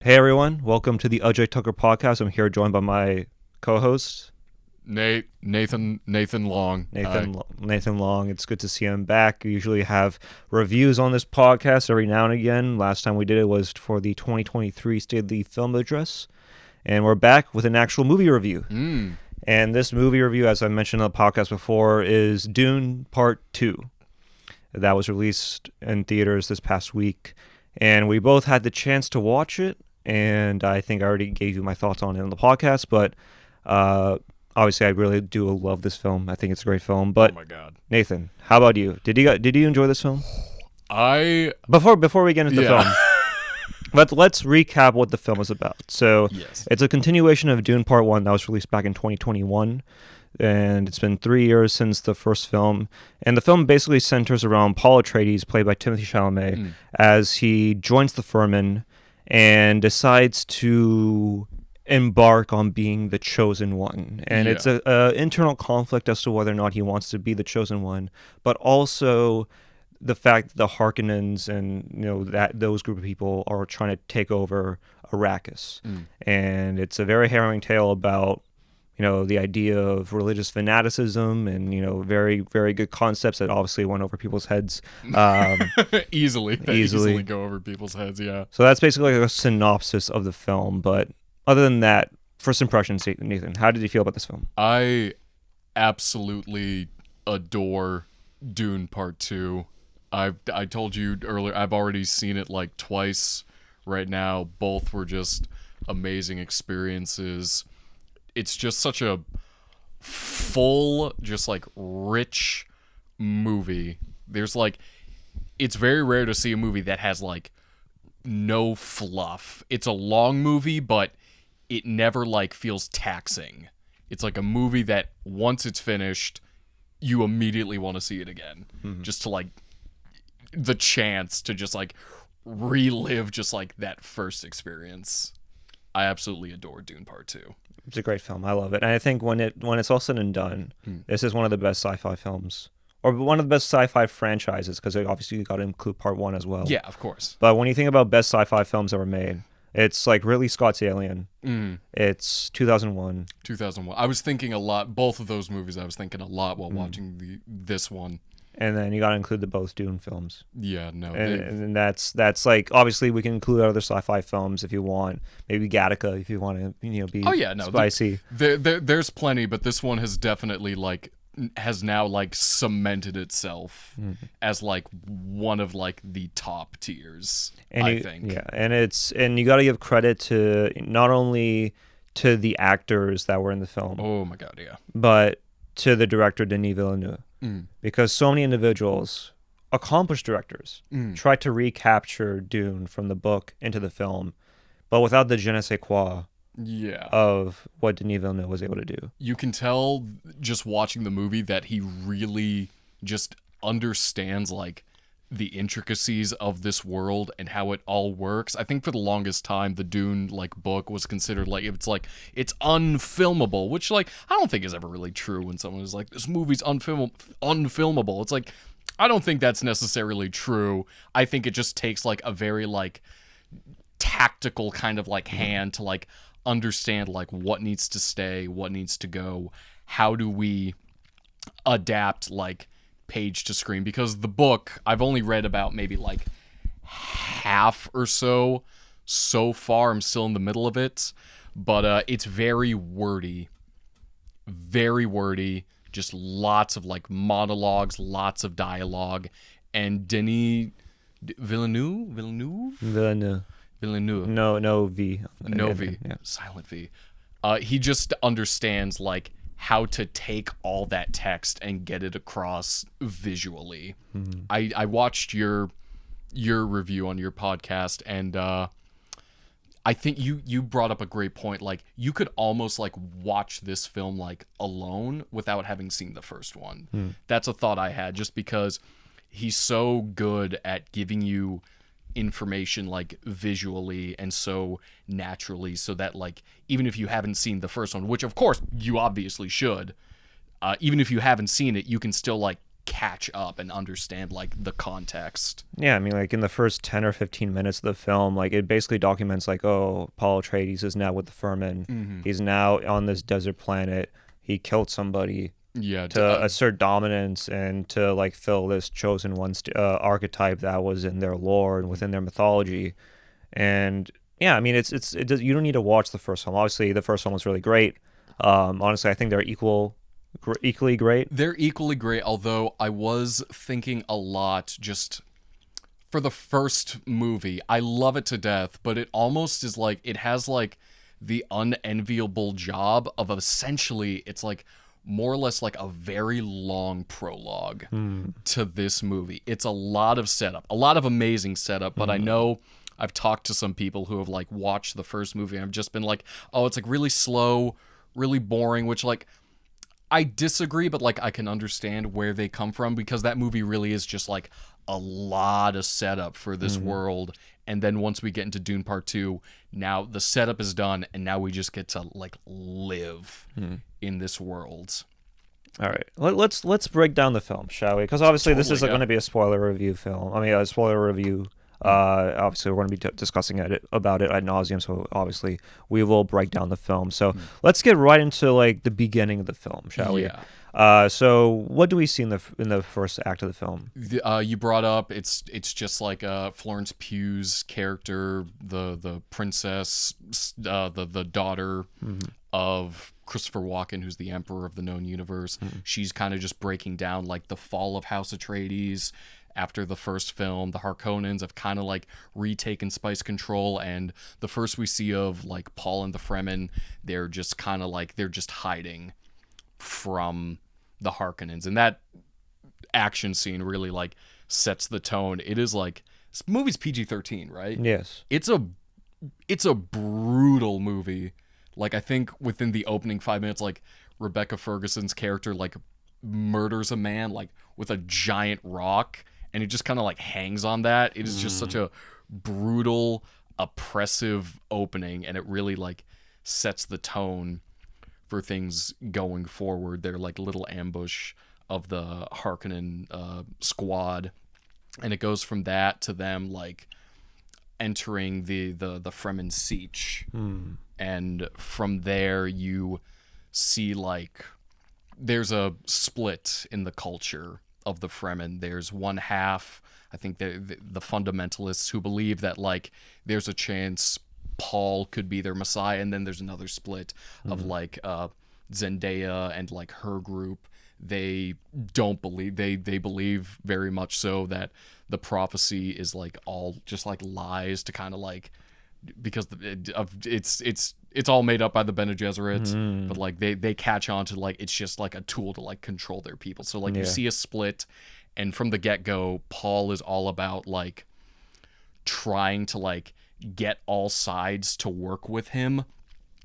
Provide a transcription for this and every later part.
Hey everyone, welcome to the Ajay Tucker podcast. I'm here joined by my co-host Nathan Long. Nathan Long. It's good to see him back. We usually have reviews on this podcast every now and again. Last time we did it was for the 2023 State of the Film Address, and we're back with an actual movie review. And this movie review, as I mentioned on the podcast before, is Dune Part 2. That was released in theaters this past week, and we both had the chance to watch it. And I think I already gave you my thoughts on it on the podcast, but obviously I really do love this film. I think it's a great film. But Oh my god, Nathan, how about you? Did you enjoy this film? Before we get into the film, let's recap what the film is about. So yes, it's a continuation of Dune Part 1 that was released back in 2021. And it's been 3 years since the first film. And the film basically centers around Paul Atreides, played by Timothée Chalamet, as he joins the Firmin and decides to embark on being the chosen one. And it's an internal conflict as to whether or not he wants to be the chosen one, but also the fact that the Harkonnens and that those group of people are trying to take over Arrakis. And it's a very harrowing tale about the idea of religious fanaticism and, very, very good concepts that obviously went over people's heads. easily go over people's heads, yeah. So that's basically like a synopsis of the film. But other than that, first impressions, Nathan, how did you feel about this film? I absolutely adore Dune Part 2. I told you earlier, I've already seen it like twice right now. Both were just amazing experiences. It's just such a full, just like rich movie. There's like, it's very rare to see a movie that has like no fluff. It's a long movie, but it never like feels taxing. It's like a movie that once it's finished, you immediately want to see it again. Just to like the chance to just like relive just like that first experience. I absolutely adore Dune Part 2. It's a great film. I love it. And I think when it's all said and done, this is one of the best sci-fi films, or one of the best sci-fi franchises, because obviously you got to include Part 1 as well. Yeah, of course. But when you think about best sci-fi films ever made, it's like Ridley Scott's Alien. It's 2001. 2001. I was thinking a lot, both of those movies I was thinking a lot while watching this one. And then you got to include the both Dune films. Yeah, no. And that's like, obviously we can include other sci-fi films if you want. Maybe Gattaca if you want to, be spicy. There's plenty, but this one has definitely has now like cemented itself as like one of like the top tiers, I think. Yeah, and you got to give credit to not only to the actors that were in the film. Oh my god, yeah. But to the director Denis Villeneuve. Because so many individuals, accomplished directors, tried to recapture Dune from the book into the film, but without the je ne sais quoi of what Denis Villeneuve was able to do. You can tell just watching the movie that he really just understands like the intricacies of this world and how it all works. I think for the longest time the Dune book was considered it's unfilmable, which I don't think is ever really true when someone is like, this movie's unfilmable. It's like, I don't think that's necessarily true. I think it just takes a very tactical kind of hand to understand what needs to stay, what needs to go, how do we adapt page to screen, because the book I've only read about maybe half or so far. I'm still in the middle of it, but it's very wordy, just lots of monologues, lots of dialogue, and Denis Villeneuve. No V. No V. Yeah. Silent V. He just understands how to take all that text and get it across visually. I watched your review on your podcast, and I think you brought up a great point. You could almost watch this film alone without having seen the first one. That's a thought I had, just because he's so good at giving you information visually and so naturally, so that even if you haven't seen the first one, which of course you obviously should, even if you haven't seen it, you can still catch up and understand like the context. Yeah, I mean, like in the first 10 or 15 minutes of the film, like it basically documents like, oh, Paul Atreides is now with the Furman. Mm-hmm. He's now on this desert planet. He killed somebody Yeah, to assert dominance and to like fill this chosen one archetype that was in their lore and within their mythology. And yeah, I mean, you don't need to watch the first film. Obviously, the first one was really great. Honestly, I think they're equally great. They're equally great, although I was thinking a lot just for the first movie. I love it to death, but it almost is like it has like the unenviable job of essentially it's like more or less like a very long prologue to this movie. It's a lot of setup, a lot of amazing setup, but I know I've talked to some people who have like watched the first movie and I've just been like, oh, it's like really slow, really boring, which like I disagree, but like I can understand where they come from because that movie really is just like a lot of setup for this world. And then once we get into Dune Part 2, now the setup is done and now we just get to like live in this world. All right, let's break down the film, shall we? Because obviously this is Totally, going to be a spoiler review film. I mean, a spoiler review. Obviously, we're going to be discussing about it ad nauseum, so obviously we will break down the film. So let's get right into like the beginning of the film, shall we? So what do we see in the first act of the film? You brought up it's just like Florence Pugh's character, the princess, the daughter of Christopher Walken, who's the emperor of the known universe. She's kind of just breaking down like the fall of House Atreides. After the first film, the Harkonnens have kind of like retaken spice control, and the first we see of like Paul and the Fremen, they're just kind of like they're just hiding from the Harkonnens, and that action scene really like sets the tone. It is like this movie's PG-13, right? Yes. It's a brutal movie. Like I think within the opening 5 minutes, like Rebecca Ferguson's character like murders a man like with a giant rock. And it just kind of like hangs on that. It is just such a brutal, oppressive opening, and it really like sets the tone for things going forward. Their like little ambush of the Harkonnen squad, and it goes from that to them like entering the Fremen Siege, and from there you see like there's a split in the culture of the Fremen. There's one half, I think the fundamentalists who believe that like there's a chance Paul could be their Messiah, and then there's another split of like Zendaya and like her group. They don't believe they believe very much so that the prophecy is like all just like lies to kind of like because it's all made up by the Bene Gesserits, but like they catch on to like it's just like a tool to like control their people. So like you see a split, and from the get-go, Paul is all about like trying to like get all sides to work with him.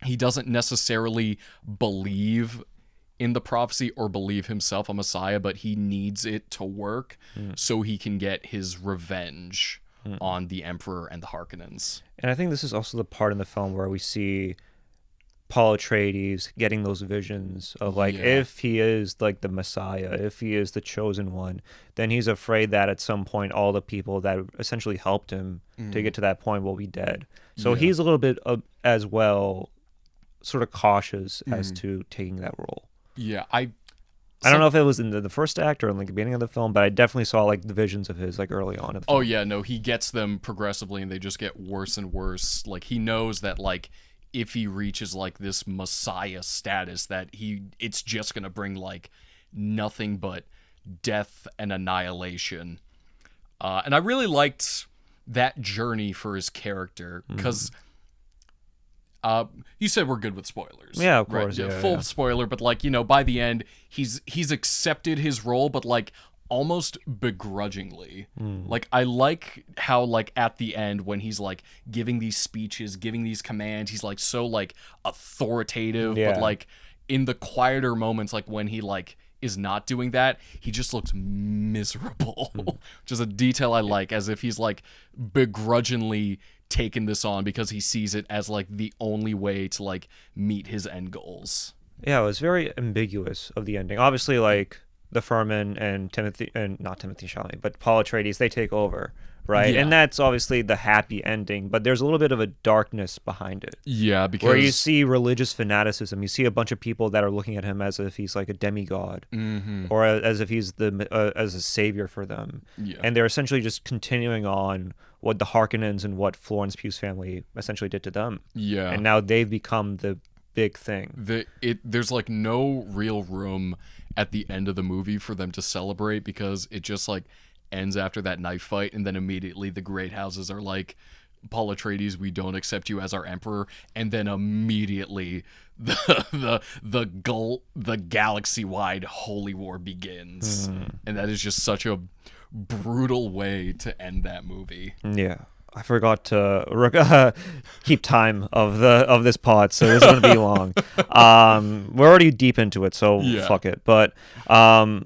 He doesn't necessarily believe in the prophecy or believe himself a Messiah, but he needs it to work so he can get his revenge on the Emperor and the Harkonnens. And I think this is also the part in the film where we see Paul Atreides getting those visions of like if he is like the Messiah, if he is the chosen one, then he's afraid that at some point all the people that essentially helped him to get to that point will be dead. So he's a little bit as well sort of cautious as to taking that role. Yeah, I don't know if it was in the first act or in like the beginning of the film, but I definitely saw like the visions of his like early on in the film. Oh yeah, no, he gets them progressively and they just get worse and worse. Like he knows that like if he reaches like this Messiah status that it's just going to bring like nothing but death and annihilation. And I really liked that journey for his character because you said we're good with spoilers. Yeah, of course. Right? Full spoiler, but like, you know, by the end, he's accepted his role, but like almost begrudgingly. Like I like how like at the end when he's like giving these speeches, giving these commands, he's like so like authoritative, but like in the quieter moments, like when he like is not doing that, he just looks miserable, which is a detail I like, as if he's like begrudgingly taken this on because he sees it as like the only way to like meet his end goals. Yeah, it was very ambiguous of the ending. Obviously, like the Furman and not Timothy Chalamet, but Paul Atreides, they take over, right? Yeah. And that's obviously the happy ending, but there's a little bit of a darkness behind it. Yeah, because Where you see religious fanaticism, you see a bunch of people that are looking at him as if he's like a demigod, or as if he's as a savior for them, and they're essentially just continuing on what the Harkonnens and what Florence Pugh's family essentially did to them. Yeah, and now they've become the big thing. There's like no real room at the end of the movie for them to celebrate, because it just like ends after that knife fight, and then immediately the great houses are like, Paul Atreides, we don't accept you as our emperor, and then immediately the galaxy-wide holy war begins, and that is just such a brutal way to end that movie. Yeah, I forgot to keep time of this pod, so this is going to be long. We're already deep into it, so fuck it. But why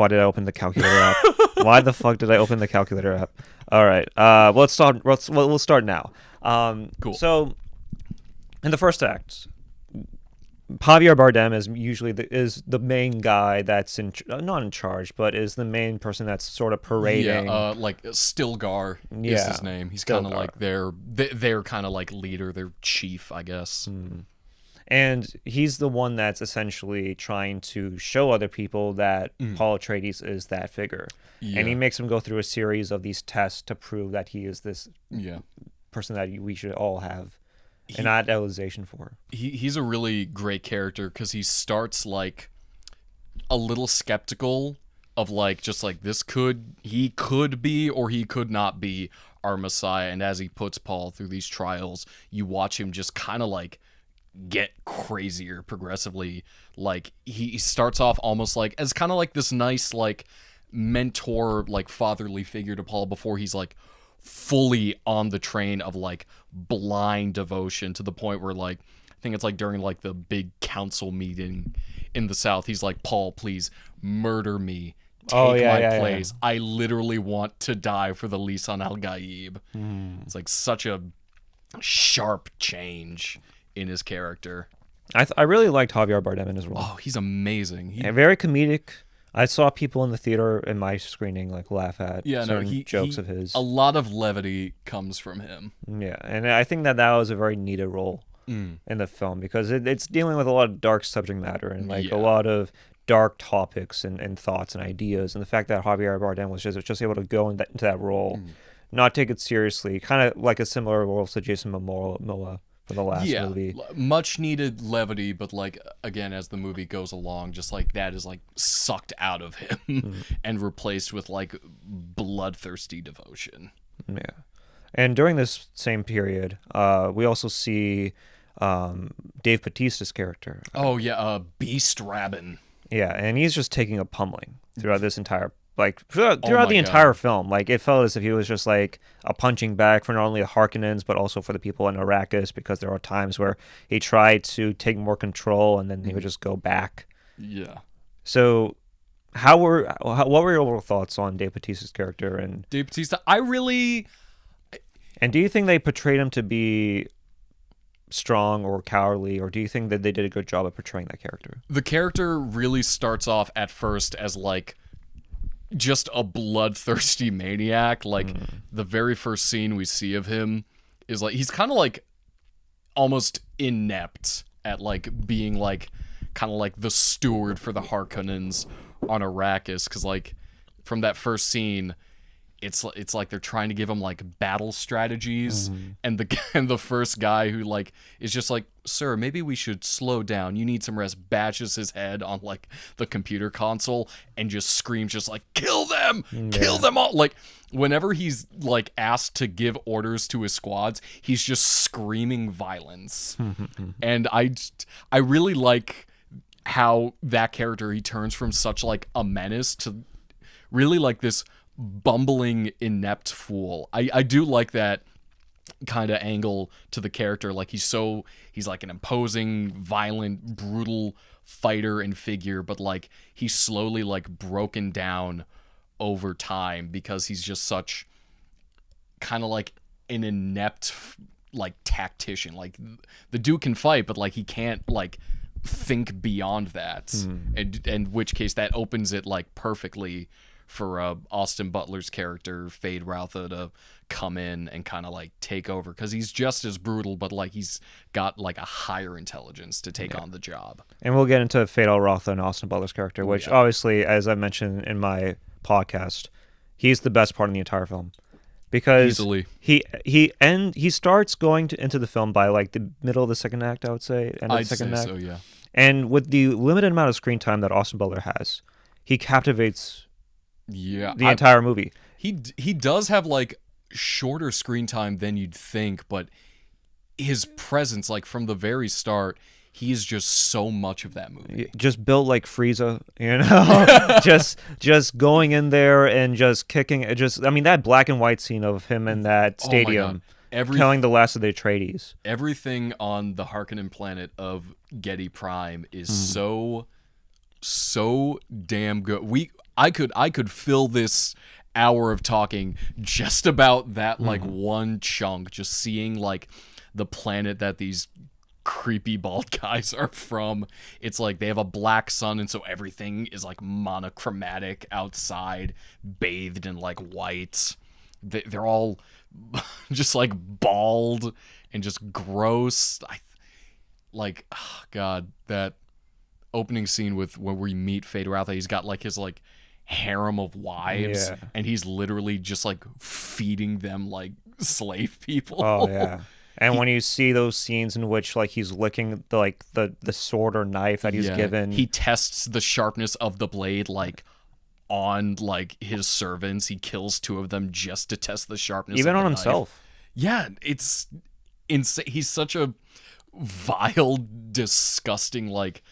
did I open the calculator app? Why the fuck did I open the calculator app? All right, let's start. We'll start now. Cool. So, in the first act, Javier Bardem is usually the main guy that's not in charge, but is the main person that's sort of parading. Yeah, like Stilgar is his name. He's kind of like their kind of like leader, their chief, I guess. And he's the one that's essentially trying to show other people that Paul Atreides is that figure. Yeah. And he makes them go through a series of these tests to prove that he is this person that we should all have an idealization for. He's a really great character, because he starts like a little skeptical of like, just like, he could be or he could not be our Messiah. And as he puts Paul through these trials, you watch him just kind of like get crazier progressively. Like he starts off almost like as kind of like this nice like mentor, like fatherly figure to Paul, before he's like fully on the train of like blind devotion, to the point where like I think it's like during like the big council meeting in the South, he's like, Paul, please murder me, take my place. Yeah. I literally want to die for the Lisan al Gaib. It's like such a sharp change in his character. I really liked Javier Bardem in his role. Oh, he's amazing. Very comedic. I saw people in the theater in my screening like laugh at jokes of his. A lot of levity comes from him. Yeah, and I think that was a very needed role in the film, because it's dealing with a lot of dark subject matter and like a lot of dark topics and thoughts and ideas. And the fact that Javier Bardem was just able to go into that role, not take it seriously, kind of like a similar role to Jason Momoa for the last movie. Much needed levity, but like again, as the movie goes along, just like that is like sucked out of him and replaced with like bloodthirsty devotion. Yeah. And during this same period, we also see Dave Bautista's character. Oh yeah, Beast Rabin. Yeah, and he's just taking a pummeling throughout this entire throughout the entire film. Like, it felt as if he was just like a punching bag for not only the Harkonnens but also for the people in Arrakis, because there are times where he tried to take more control and then he would just go back. Yeah. So what were your overall thoughts on Dave Bautista's character? And Dave Bautista, and do you think they portrayed him to be strong or cowardly, or do you think that they did a good job of portraying that character? The character really starts off at first as like just a bloodthirsty maniac. Like the very first scene we see of him is like he's kind of like almost inept at like being like kind of like the steward for the Harkonnens on Arrakis, because like from that first scene it's like they're trying to give him like battle strategies, and the first guy who like is just like, sir, maybe we should slow down, you need some rest, bashes his head on like the computer console and just screams just like, kill them, kill them all. Like whenever he's like asked to give orders to his squads, he's just screaming violence. And I really like how that character, he turns from such like a menace to really like this bumbling inept fool. I do like that kind of angle to the character. Like he's like an imposing, violent, brutal fighter and figure, but like he's slowly like broken down over time because he's just such kind of like an inept like tactician. Like the dude can fight, but like he can't like think beyond that, and in which case that opens it like perfectly for Austin Butler's character Fade Routha to come in and kind of like take over, because he's just as brutal, but like he's got like a higher intelligence to take on the job. And we'll get into Fade Routha and Austin Butler's character, which obviously, as I mentioned in my podcast, he's the best part in the entire film. Because easily. he starts going into the film by like the middle of the second act, I would say. I'd say so, yeah. And with the limited amount of screen time that Austin Butler has, he captivates the entire movie. He does have like shorter screen time than you'd think, but his presence, like from the very start, he is just so much of that movie. Just built like Frieza, you know, just going in there and just kicking. I mean, that black and white scene of him in that stadium, killing the last of the Atreides. Everything on the Harkonnen planet of Getty Prime is so damn good. I could fill this hour of talking just about that like one chunk, just seeing like the planet that these creepy bald guys are from. It's like they have a black sun, and so everything is like monochromatic outside, bathed in like white. They're all just like bald and just gross. God, that opening scene with where we meet Fade Routha, he's got like his like harem of wives, and he's literally just like feeding them like slave people. Oh yeah. And when you see those scenes in which like he's licking the sword or knife that he's given, he tests the sharpness of the blade like on like his servants. He kills 2 of them just to test the sharpness, even of on the himself. Knife. Yeah, it's insane. He's such a vile, disgusting like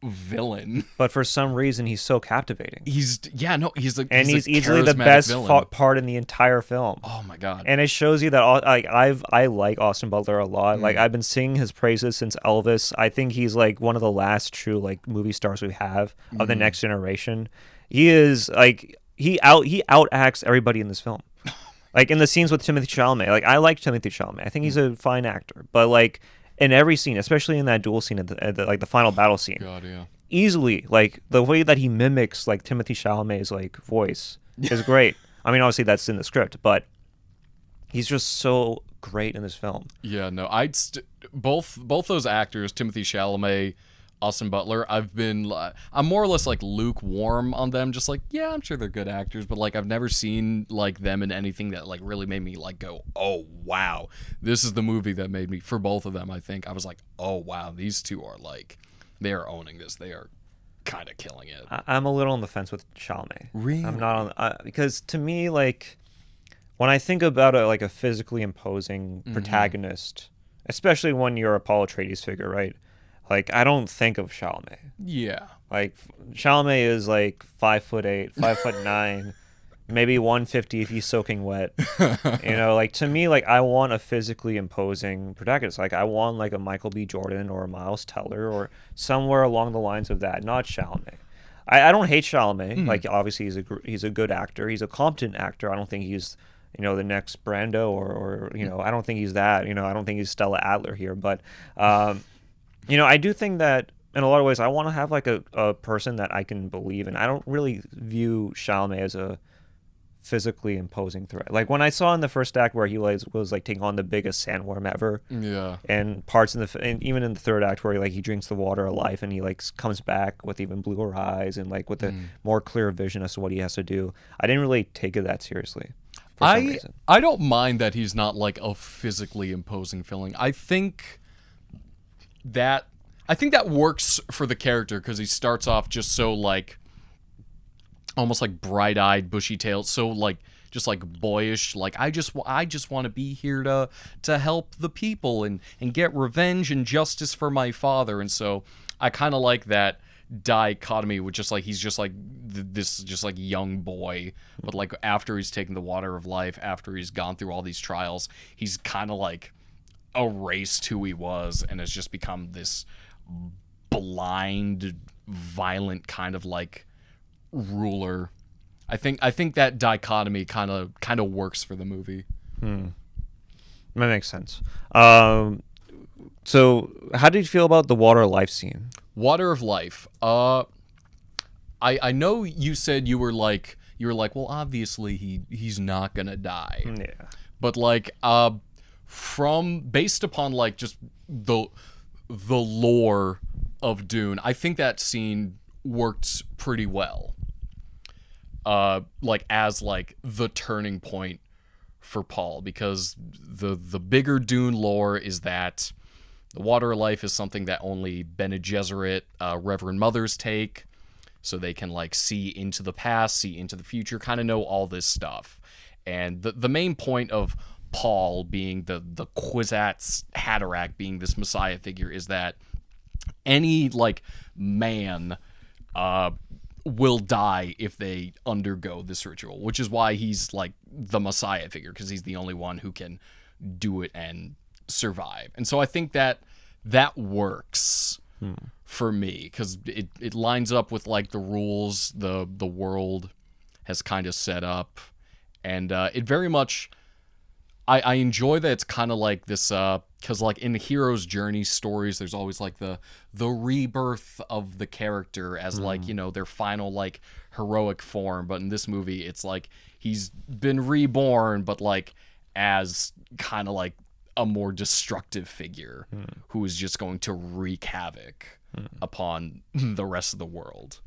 villain, but for some reason he's so captivating. He's easily the best part in the entire film. Oh my god. And it shows you that I like Austin Butler a lot. Like I've been singing his praises since Elvis. I think he's like one of the last true like movie stars we have of the next generation. He is like he outacts everybody in this film. Like in the scenes with Timothée Chalamet. Like I like Timothée Chalamet. I think he's a fine actor, but like in every scene, especially in that duel scene at the final battle scene, easily like the way that he mimics like Timothée Chalamet's like voice is great. I mean, obviously that's in the script, but he's just so great in this film. Yeah, no, both those actors, Timothée Chalamet, Austin Butler, I'm more or less like lukewarm on them. Just like, yeah, I'm sure they're good actors, but like I've never seen like them in anything that like really made me like go, oh wow, this is the movie that made me. For both of them, I think I was like, oh wow, these two are like, they are owning this. They are kind of killing it. I'm a little on the fence with Chalamet. Really? I'm not on because to me, like when I think about like a physically imposing protagonist, especially when you're a Paul Atreides figure, right? Like, I don't think of Chalamet. Yeah. Like, Chalamet is like 5'8", 5'9", maybe 150 if he's soaking wet. You know, like to me, like I want a physically imposing protagonist. Like I want like a Michael B. Jordan or a Miles Teller or somewhere along the lines of that. Not Chalamet. I don't hate Chalamet. Like obviously he's a good actor. He's a competent actor. I don't think he's the next Brando or I don't think he's that. I don't think he's Stella Adler here, but. I do think that in a lot of ways I want to have like a person that I can believe in. I don't really view Chalamet as a physically imposing threat. Like when I saw in the first act where he was like taking on the biggest sandworm ever. Yeah. And parts and even in the third act where he drinks the water of life and he like comes back with even bluer eyes and like with a more clear vision as to what he has to do. I didn't really take it that seriously. For some reason. I don't mind that he's not like a physically imposing villain. I think that works for the character because he starts off just so like almost like bright-eyed, bushy-tailed, so like just like boyish, like I just want to be here to help the people and get revenge and justice for my father. And so I kind of like that dichotomy with just like he's just like this just like young boy, but like after he's taken the water of life, after he's gone through all these trials, he's kind of like erased who he was and has just become this blind, violent kind of like ruler. I think that dichotomy kind of works for the movie. That makes sense. So how did you feel about the water life scene? Water of Life. I know you said you were like, well, obviously he's not gonna die. Yeah. But like, from based upon like just the lore of Dune, I think that scene worked pretty well. Like as like the turning point for Paul, because the bigger Dune lore is that the Water of Life is something that only Bene Gesserit Reverend Mothers take, so they can like see into the past, see into the future, kind of know all this stuff. And the main point of Paul being the Kwisatz Haderach, being this messiah figure, is that any like man will die if they undergo this ritual, which is why he's like the messiah figure, because he's the only one who can do it and survive. And so I think that works for me, because it lines up with like the rules the world has kind of set up, and it very much I enjoy that it's kind of like this, because like in the hero's journey stories, there's always like the rebirth of the character as like, you know, their final like heroic form. But in this movie, it's like he's been reborn, but like as kind of like a more destructive figure who is just going to wreak havoc upon the rest of the world.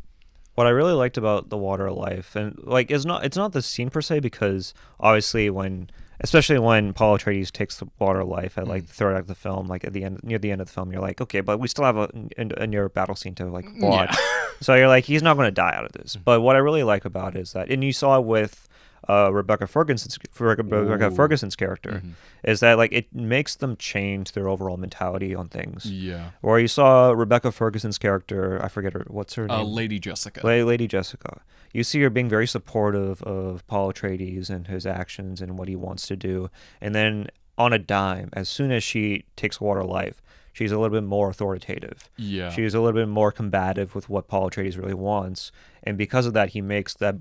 What I really liked about the Water of Life, and like it's not the scene per se, because obviously especially when Paul Atreides takes the Water of Life at like the third act of the film, like near the end of the film, you're like, okay, but we still have a near battle scene to like watch. Yeah. So you're like, he's not going to die out of this. But what I really like about it is that, and you saw it with Rebecca Ferguson's character, is that like it makes them change their overall mentality on things. Yeah. Where you saw Rebecca Ferguson's character, I forget what's her name? Lady Jessica. Lady Jessica. You see her being very supportive of Paul Atreides and his actions and what he wants to do, and then on a dime, as soon as she takes Water of Life, she's a little bit more authoritative. Yeah. She's a little bit more combative with what Paul Atreides really wants. And because of that, he makes that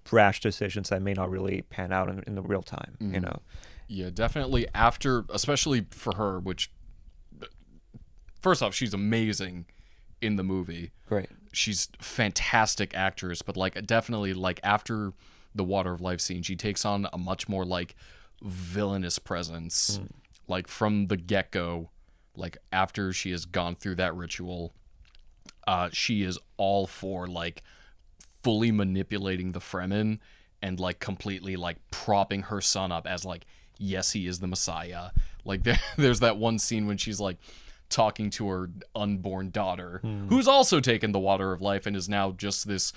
brash decisions that may not really pan out in the real time, you know? Yeah, definitely after, especially for her, which, first off, she's amazing in the movie. Great. She's fantastic actress, but like definitely like after the Water of Life scene, she takes on a much more like villainous presence. Like from the get-go, like after she has gone through that ritual, she is all for like fully manipulating the Fremen and like completely like propping her son up as like, yes, he is the Messiah. Like there's that one scene when she's like talking to her unborn daughter, who's also taken the Water of Life and is now just this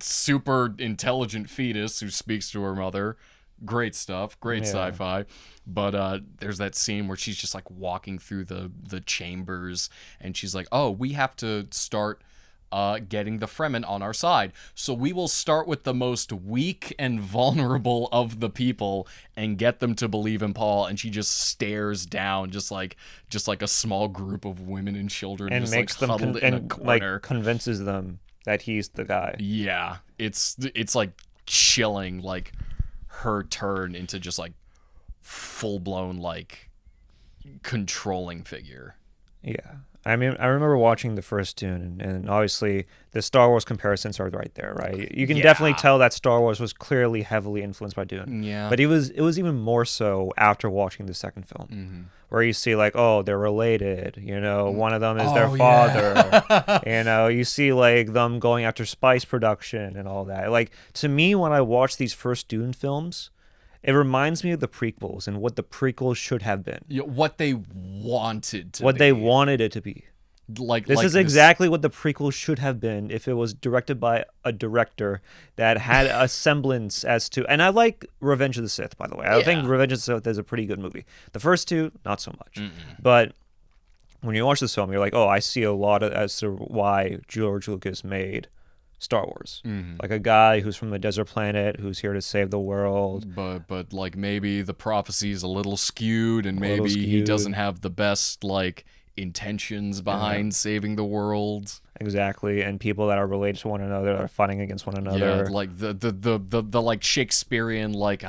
super intelligent fetus who speaks to her mother. Great stuff, great sci-fi. But there's that scene where she's just like walking through the chambers, and she's like, oh, we have to start getting the Fremen on our side. So we will start with the most weak and vulnerable of the people and get them to believe in Paul. And she just stares down, just like a small group of women and children, and just makes like them huddled in a corner. Like convinces them that he's the guy. Yeah, it's like chilling, like her turn into just like full-blown like controlling figure. Yeah. I mean, I remember watching the first Dune, and obviously the Star Wars comparisons are right there, right? You can definitely tell that Star Wars was clearly heavily influenced by Dune. Yeah. But it was even more so after watching the second film, where you see like, oh, they're related. You know, one of them is their father. You know, you see like them going after spice production and all that. Like, to me, when I watch these first Dune films, it reminds me of the prequels and what the prequels should have been. Yeah, what they wanted to What be. they wanted it to be. This is exactly what the prequel should have been if it was directed by a director that had a semblance as to... And I like Revenge of the Sith, by the way. I think Revenge of the Sith is a pretty good movie. The first two, not so much. But when you watch this film, you're like, oh, I see a lot as to why George Lucas made Star Wars. Like a guy who's from a desert planet who's here to save the world. But like maybe the prophecy is a little skewed, and maybe he doesn't have the best like intentions behind saving the world. Exactly. And people that are related to one another are fighting against one another. Yeah, like the like Shakespearean like,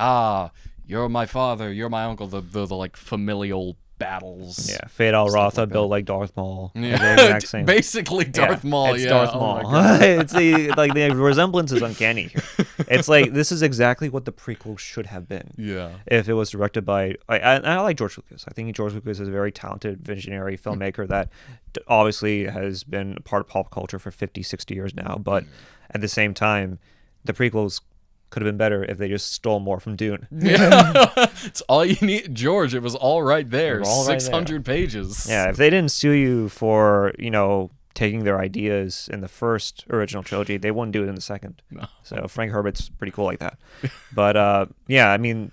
you're my father, you're my uncle, the like familial battles. Yeah, Fade Al Stuff Rotha like built like Darth Maul. Yeah. They're the exact same. Basically Darth Maul. It's Yeah, Darth oh Maul. my God. It's the resemblance is uncanny here. It's like this is exactly what the prequel should have been. Yeah. If it was directed by, I like George Lucas. I think George Lucas is a very talented visionary filmmaker that obviously has been a part of pop culture for 50, 60 years now. But at the same time, the prequels could have been better if they just stole more from Dune. Yeah. It's all you need, George. It was all right there. It was all right 600 pages. Yeah, if they didn't sue you for, taking their ideas in the first original trilogy, they wouldn't do it in the second. No. So Frank Herbert's pretty cool like that. But yeah, I mean,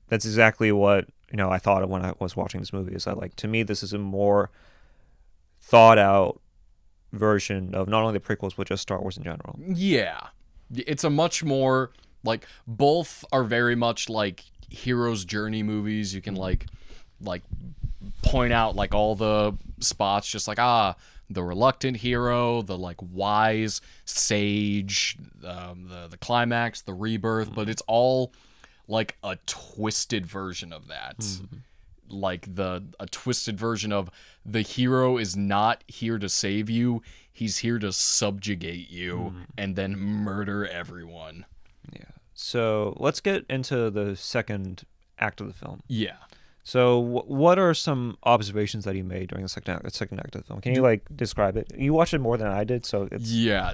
that's exactly what I thought of when I was watching this movie. Is that to me this is a more thought out version of not only the prequels but just Star Wars in general. Yeah. It's a much more both are very much like hero's journey movies. You can like point out all the spots, just the reluctant hero, the wise sage, the climax, the rebirth, but it's all a twisted version of that. A twisted version of the hero is not here to save you, he's here to subjugate you and then murder everyone. Yeah. So let's get into the second act of the film. Yeah. So what are some observations that you made during the second act of the film? Can you describe it? You watched it more than I did, so it's... Yeah.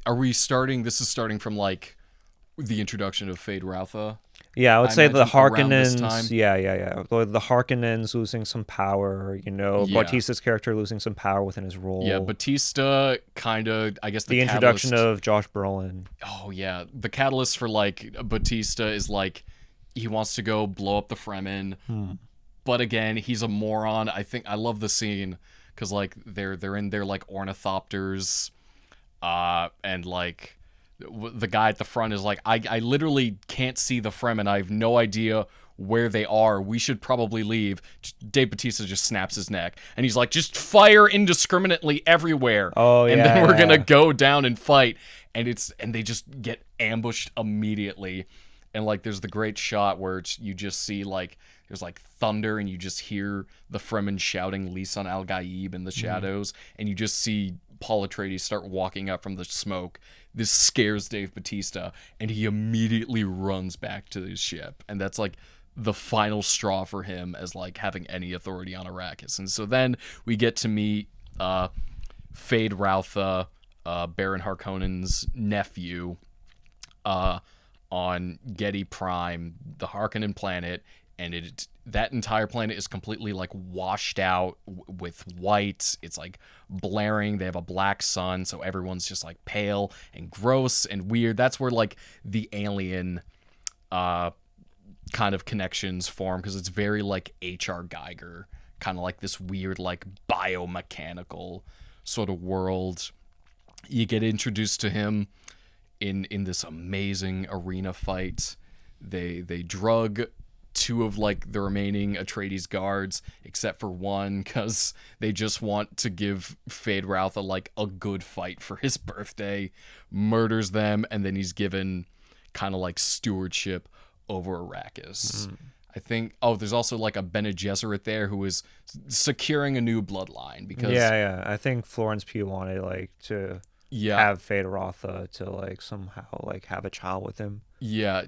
Are we starting? This is starting from the introduction of Fade Rautha. Yeah, I would say the Harkonnens. Yeah. The Harkonnens losing some power. Bautista's character losing some power within his role. Yeah, Batista kind of. I guess the introduction of Josh Brolin. Oh yeah, the catalyst for Batista is he wants to go blow up the Fremen, but again he's a moron. I love the scene because they're in their ornithopters, and the guy at the front is I literally can't see the Fremen. I have no idea where they are. We should probably leave. Dave Bautista just snaps his neck. And he's just fire indiscriminately everywhere. Oh, yeah. And then we're going to go down and fight. And they just get ambushed immediately. And there's the great shot where you just see there's thunder and you just hear the Fremen shouting Lisan al-Gaib in the shadows. And you just see Paul Atreides start walking up from the smoke. This scares Dave Bautista, and he immediately runs back to his ship. And that's the final straw for him as having any authority on Arrakis. And so then we get to meet Fade Rautha, Baron Harkonnen's nephew, on Gedi Prime, the Harkonnen planet, and that entire planet is completely washed out with white. It's blaring. They have a black sun, so everyone's just pale and gross and weird. That's where the alien kind of connections form, because it's very H.R. Geiger, kind of this weird biomechanical sort of world. You get introduced to him in this amazing arena fight. They drug two of the remaining Atreides guards, except for one, because they just want to give Fade Rautha a good fight for his birthday. Murders them, and then he's given kind of stewardship over Arrakis. I think there's also a Bene Gesserit there who is securing a new bloodline, because I think Florence Pugh wanted to have Fade Rautha to somehow have a child with him. Yeah.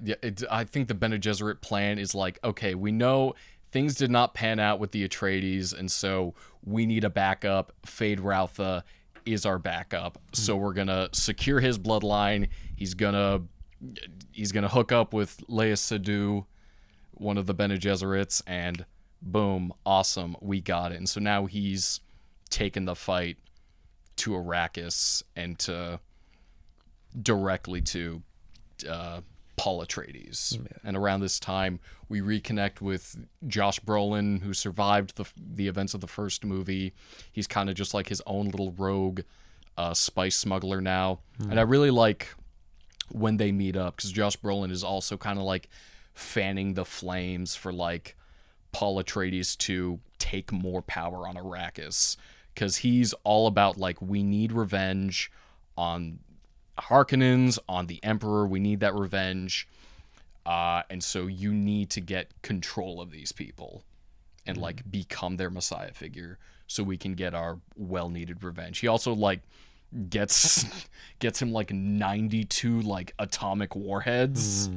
I think the Bene Gesserit plan is okay, we know things did not pan out with the Atreides, and so we need a backup. Fade Rautha is our backup, so we're gonna secure his bloodline. He's gonna hook up with Leia Sadu, one of the Bene Gesserits, and boom, awesome, we got it. And so now he's taken the fight to Arrakis and directly to Paul Atreides. Yeah. And around this time, we reconnect with Josh Brolin, who survived the events of the first movie. He's kind of just his own little rogue spice smuggler now. And I really like when they meet up, because Josh Brolin is also kind of fanning the flames for Paul Atreides to take more power on Arrakis, because he's all about we need revenge on Harkonnens, on the Emperor. We need that revenge, and so you need to get control of these people. and like become their messiah figure so we can get our well-needed revenge. He also like gets him like 92 like atomic warheads,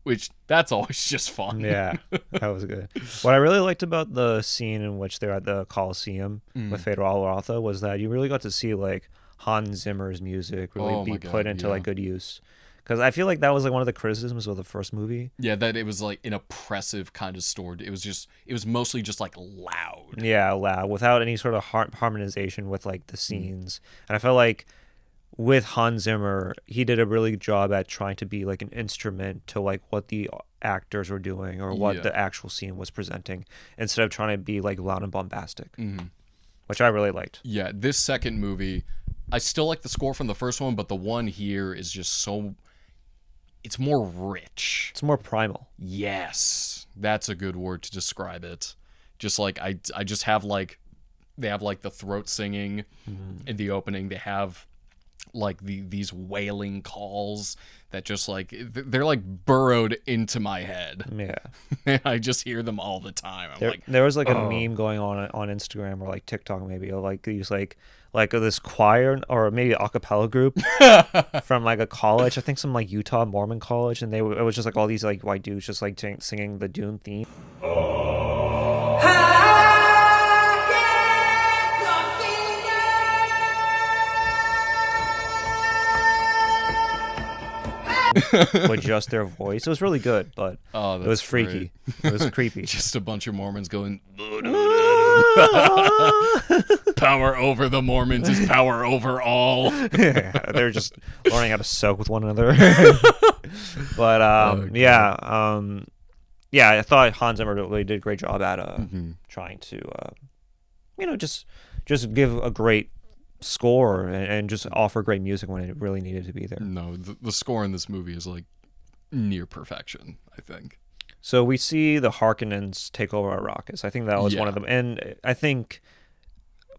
which that's always just fun. Yeah, that was good. What I really liked about the scene in which they're at the Coliseum with Fedor Alvarado was that you really got to see like Hans Zimmer's music really be put into like good use. Because I feel like that was like one of the criticisms of the first movie. Yeah, that it was like an oppressive kind of story. It was mostly just like loud. Yeah, loud, without any sort of harmonization with like the scenes. And I felt like with Hans Zimmer, he did a really good job at trying to be like an instrument to like what the actors were doing or what the actual scene was presenting, instead of trying to be like loud and bombastic, which I really liked. Yeah, this second movie, I still like the score from the first one, but the one here is just so... It's more rich. It's more primal. Yes, that's a good word to describe it. Just like I just have like, they have like the throat singing in the opening. They have like these wailing calls that just like they're like burrowed into my head. Yeah, and I just hear them all the time. There was like a meme going on Instagram or like TikTok maybe of like these like this choir or maybe a cappella group from like a college, I think some like Utah Mormon college, and it was just like all these like white dudes just like singing the Dune theme. With just their voice. It was really good, but it was freaky. It was creepy. Just a bunch of Mormons going, power over the Mormons is power over all. Yeah, they're just learning how to soak with one another. But I thought Hans Zimmer really did a great job at trying to just give a great score and just offer great music when it really needed to be there. No, the score in this movie is like near perfection, I think. So we see the Harkonnens take over Arrakis. I think that was one of them, and I think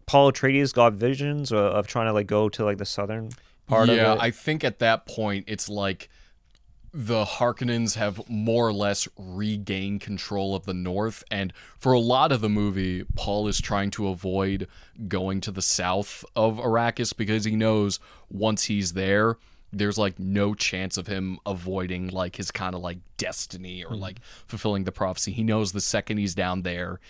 Paul Atreides got visions of trying to like go to like the southern part of it. Yeah, I think at that point it's like the Harkonnens have more or less regained control of the north, and for a lot of the movie, Paul is trying to avoid going to the south of Arrakis because he knows once he's there, there's like no chance of him avoiding like his kind of like destiny or like fulfilling the prophecy. He knows the second he's down there,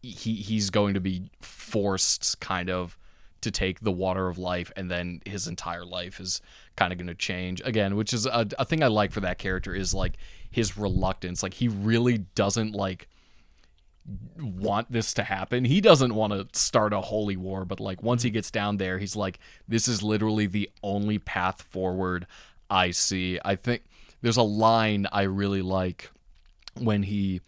he's going to be forced kind of to take the water of life, and then his entire life is kind of going to change again, which is a thing I like for that character is like his reluctance. Like he really doesn't like want this to happen. He doesn't want to start a holy war, but like once he gets down there, he's like, this is literally the only path forward I see. I think there's a line I really like when he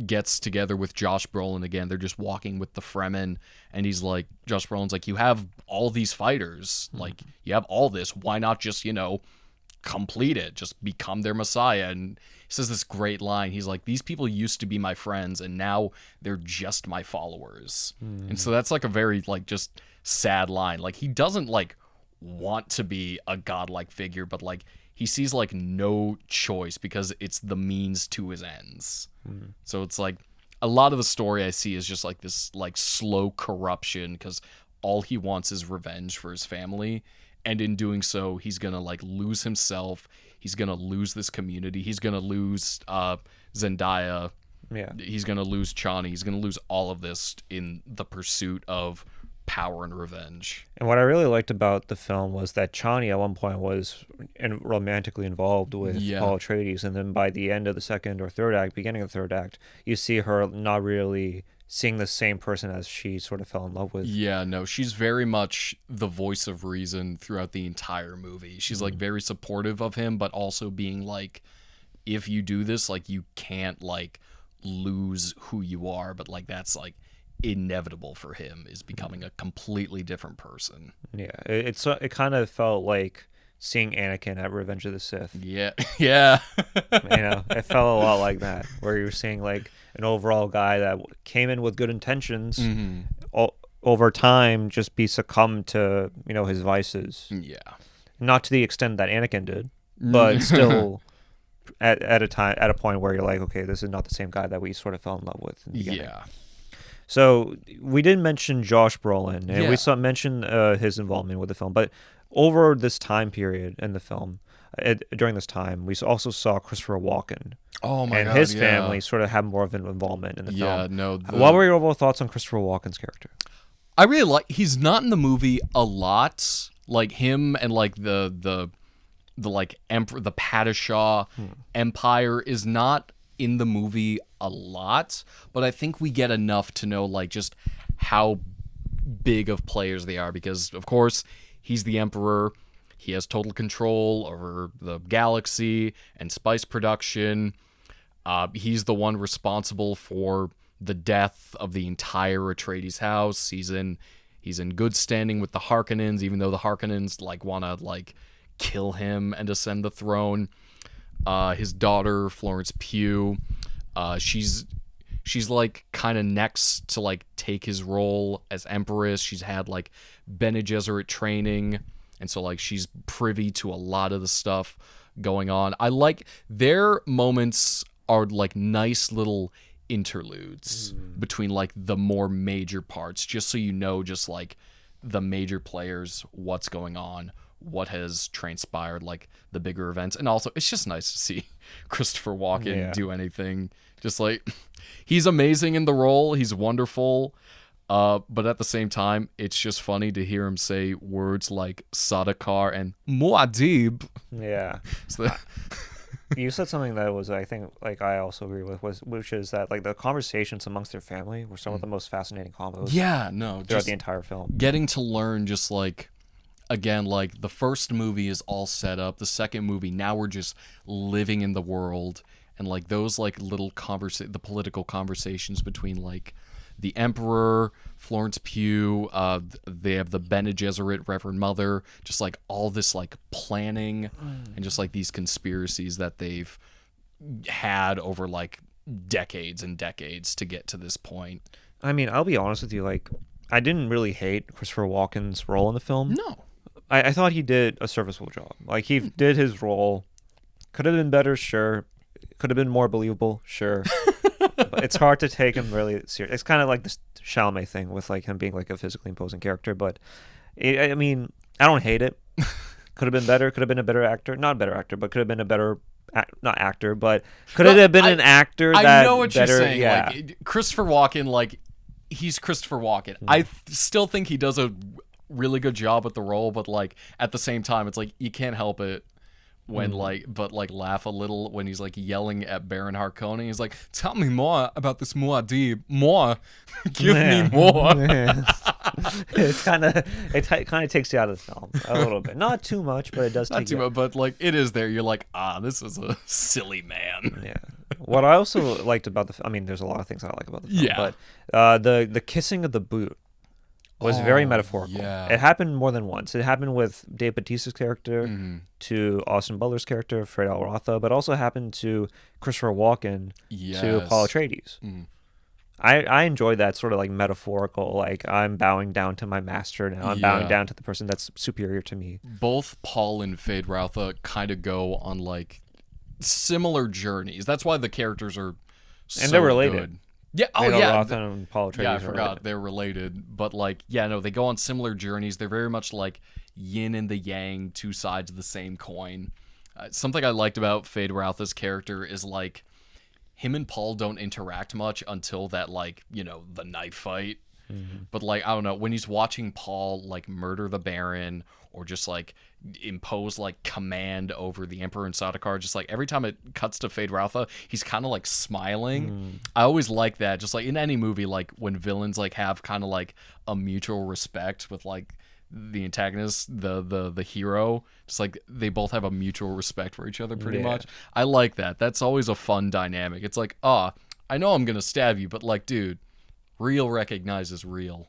gets together with Josh Brolin again. They're just walking with the Fremen, and he's like, Josh Brolin's like, you have all these fighters, like you have all this, why not just, complete it, just become their messiah? And he says this great line, he's like, these people used to be my friends and now they're just my followers. And so that's like a very like just sad line. Like he doesn't like want to be a godlike figure, but like he sees like no choice because it's the means to his ends. So it's like a lot of the story I see is just like this like slow corruption because all he wants is revenge for his family, and in doing so he's gonna like lose himself, he's gonna lose this community, he's gonna lose Zendaya, he's gonna lose Chani, he's gonna lose all of this in the pursuit of power and revenge. And what I really liked about the film was that Chani at one point was romantically involved with Paul Atreides, and then by the end of the second or third act, beginning of the third act, you see her not really seeing the same person as she sort of fell in love with. Yeah, no, she's very much the voice of reason throughout the entire movie. She's like very supportive of him, but also being like, if you do this, like you can't like lose who you are, but like that's like inevitable for him, is becoming a completely different person. Yeah, it kind of felt like seeing Anakin at Revenge of the Sith. Yeah. It felt a lot like that, where you're seeing like an overall guy that came in with good intentions, over time just be succumbed to his vices. Yeah, not to the extent that Anakin did, but still at a point where you're like, okay, this is not the same guy that we sort of fell in love with in the beginning. Yeah. So we didn't mention Josh Brolin, and we mentioned his involvement with the film, but over this time period in the film, during this time, we also saw Christopher Walken. Oh my and God, his family sort of had more of an involvement in the film. No. What were your overall thoughts on Christopher Walken's character? I really like. He's not in the movie a lot. Like him and like the like emperor, the Padishah Empire is not in the movie a lot, but I think we get enough to know like just how big of players they are, because of course he's the emperor. He has total control over the galaxy and spice production. He's the one responsible for the death of the entire Atreides house. He's in good standing with the Harkonnens, even though the Harkonnens like want to like kill him and ascend the throne. His daughter Florence Pugh, she's like kind of next to like take his role as empress. She's had like Bene Gesserit training, and so like she's privy to a lot of the stuff going on. I like their moments are like nice little interludes between like the more major parts, just so you know just like the major players, what's going on, what has transpired, like the bigger events. And also it's just nice to see Christopher Walken do anything. Just like he's amazing in the role, he's wonderful, but at the same time it's just funny to hear him say words like Sadakar and Muad'Dib. So you said something that was, I think, like I also agree with, which is that like the conversations amongst their family were some of the most fascinating combos. Throughout the entire film. Getting to learn just like, again, like the first movie is all set up. The second movie, now we're just living in the world, and like those like little the political conversations between like the Emperor, Florence Pugh, they have the Bene Gesserit Reverend Mother, just like all this like planning and just like these conspiracies that they've had over like decades and decades to get to this point. I mean, I'll be honest with you, like I didn't really hate Christopher Walken's role in the film. No. I thought he did a serviceable job. Like he did his role. Could have been better, sure. Could have been more believable, sure. But it's hard to take him really serious. It's kind of like this Chalamet thing with like him being like a physically imposing character. But I mean, I don't hate it. Could have been better. Could have been a better actor. Not a better actor, but could have been a better not actor, but could it have been an actor that I know what better, you're saying. yeah. Like Christopher Walken, like he's Christopher Walken. I still think he does a really good job with the role, but like at the same time, it's like you can't help it when but laugh a little when he's like yelling at Baron Harkonnen. He's like, "Tell me more about this Muad'Dib. More, give me more." it kind of takes you out of the film a little bit, not too much, but it does. Not too much, but like it is there. You're like, this is a silly man. Yeah. What I also liked about I mean, there's a lot of things I like about the film, but the kissing of the boot was very metaphorical. Yeah. It happened more than once. It happened with Dave Bautista's character to Austin Butler's character, Fred Al Rotha, but also happened to Christopher Walken to Paul Atreides. I enjoyed that sort of like metaphorical, like I'm bowing down to my master now. I'm bowing down to the person that's superior to me. Both Paul and Fade Rautha kind of go on like similar journeys. That's why the characters are so they're related. Good. Yeah. And Paul Atreides I forgot they're related. But like, they go on similar journeys. They're very much like yin and the yang, two sides of the same coin. Something I liked about Fade Rautha's character is like him and Paul don't interact much until that like, the knife fight. But like, I don't know, when he's watching Paul like murder the Baron or just like impose like command over the Emperor and Sardaukar, just like every time it cuts to Fade Rautha, he's kind of like smiling. I always like that, just like in any movie, like when villains like have kind of like a mutual respect with like the antagonist, the hero, just like they both have a mutual respect for each other pretty much. I like that. That's always a fun dynamic. It's like, I know I'm gonna stab you, but like, dude, real recognizes real.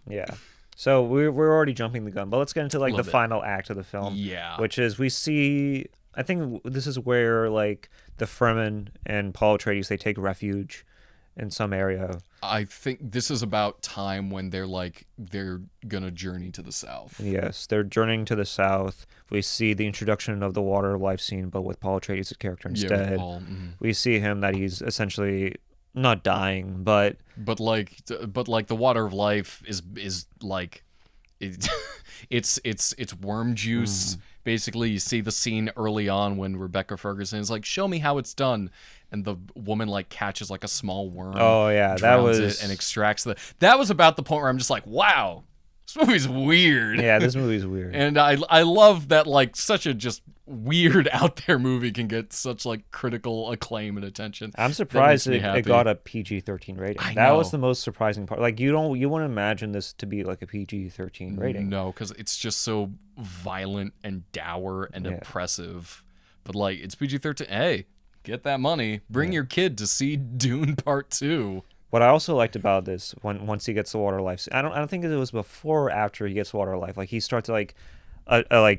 Yeah. So we're already jumping the gun, but let's get into like the final act of the film. Yeah. Which is we see, I think this is where like the Fremen and Paul Atreides, they take refuge in some area. I think this is about time when they're gonna journey to the south. Yes, they're journeying to the south. We see the introduction of the water of life scene, but with Paul Atreides' character Yeah, instead. with Paul. We see him that he's essentially not dying, but the water of life is like it's worm juice. Basically, you see the scene early on when Rebecca Ferguson is like, "Show me how it's done," and the woman like catches like a small worm. Oh yeah, that was it and extracts the. That was about the point where I'm just like, "Wow, this movie's weird." Yeah, this movie's weird. And I love that like such a just weird out there movie can get such like critical acclaim and attention. I'm surprised it happy. got a PG-13 rating. That was the most surprising part. Like you wouldn't imagine this to be like a PG-13 rating. No, because it's just so violent and dour and oppressive. But like it's PG-13. Hey, get that money. Bring your kid to see Dune Part 2. What I also liked about this, once he gets the water life, I don't think it was before or after he gets water life. Like he starts like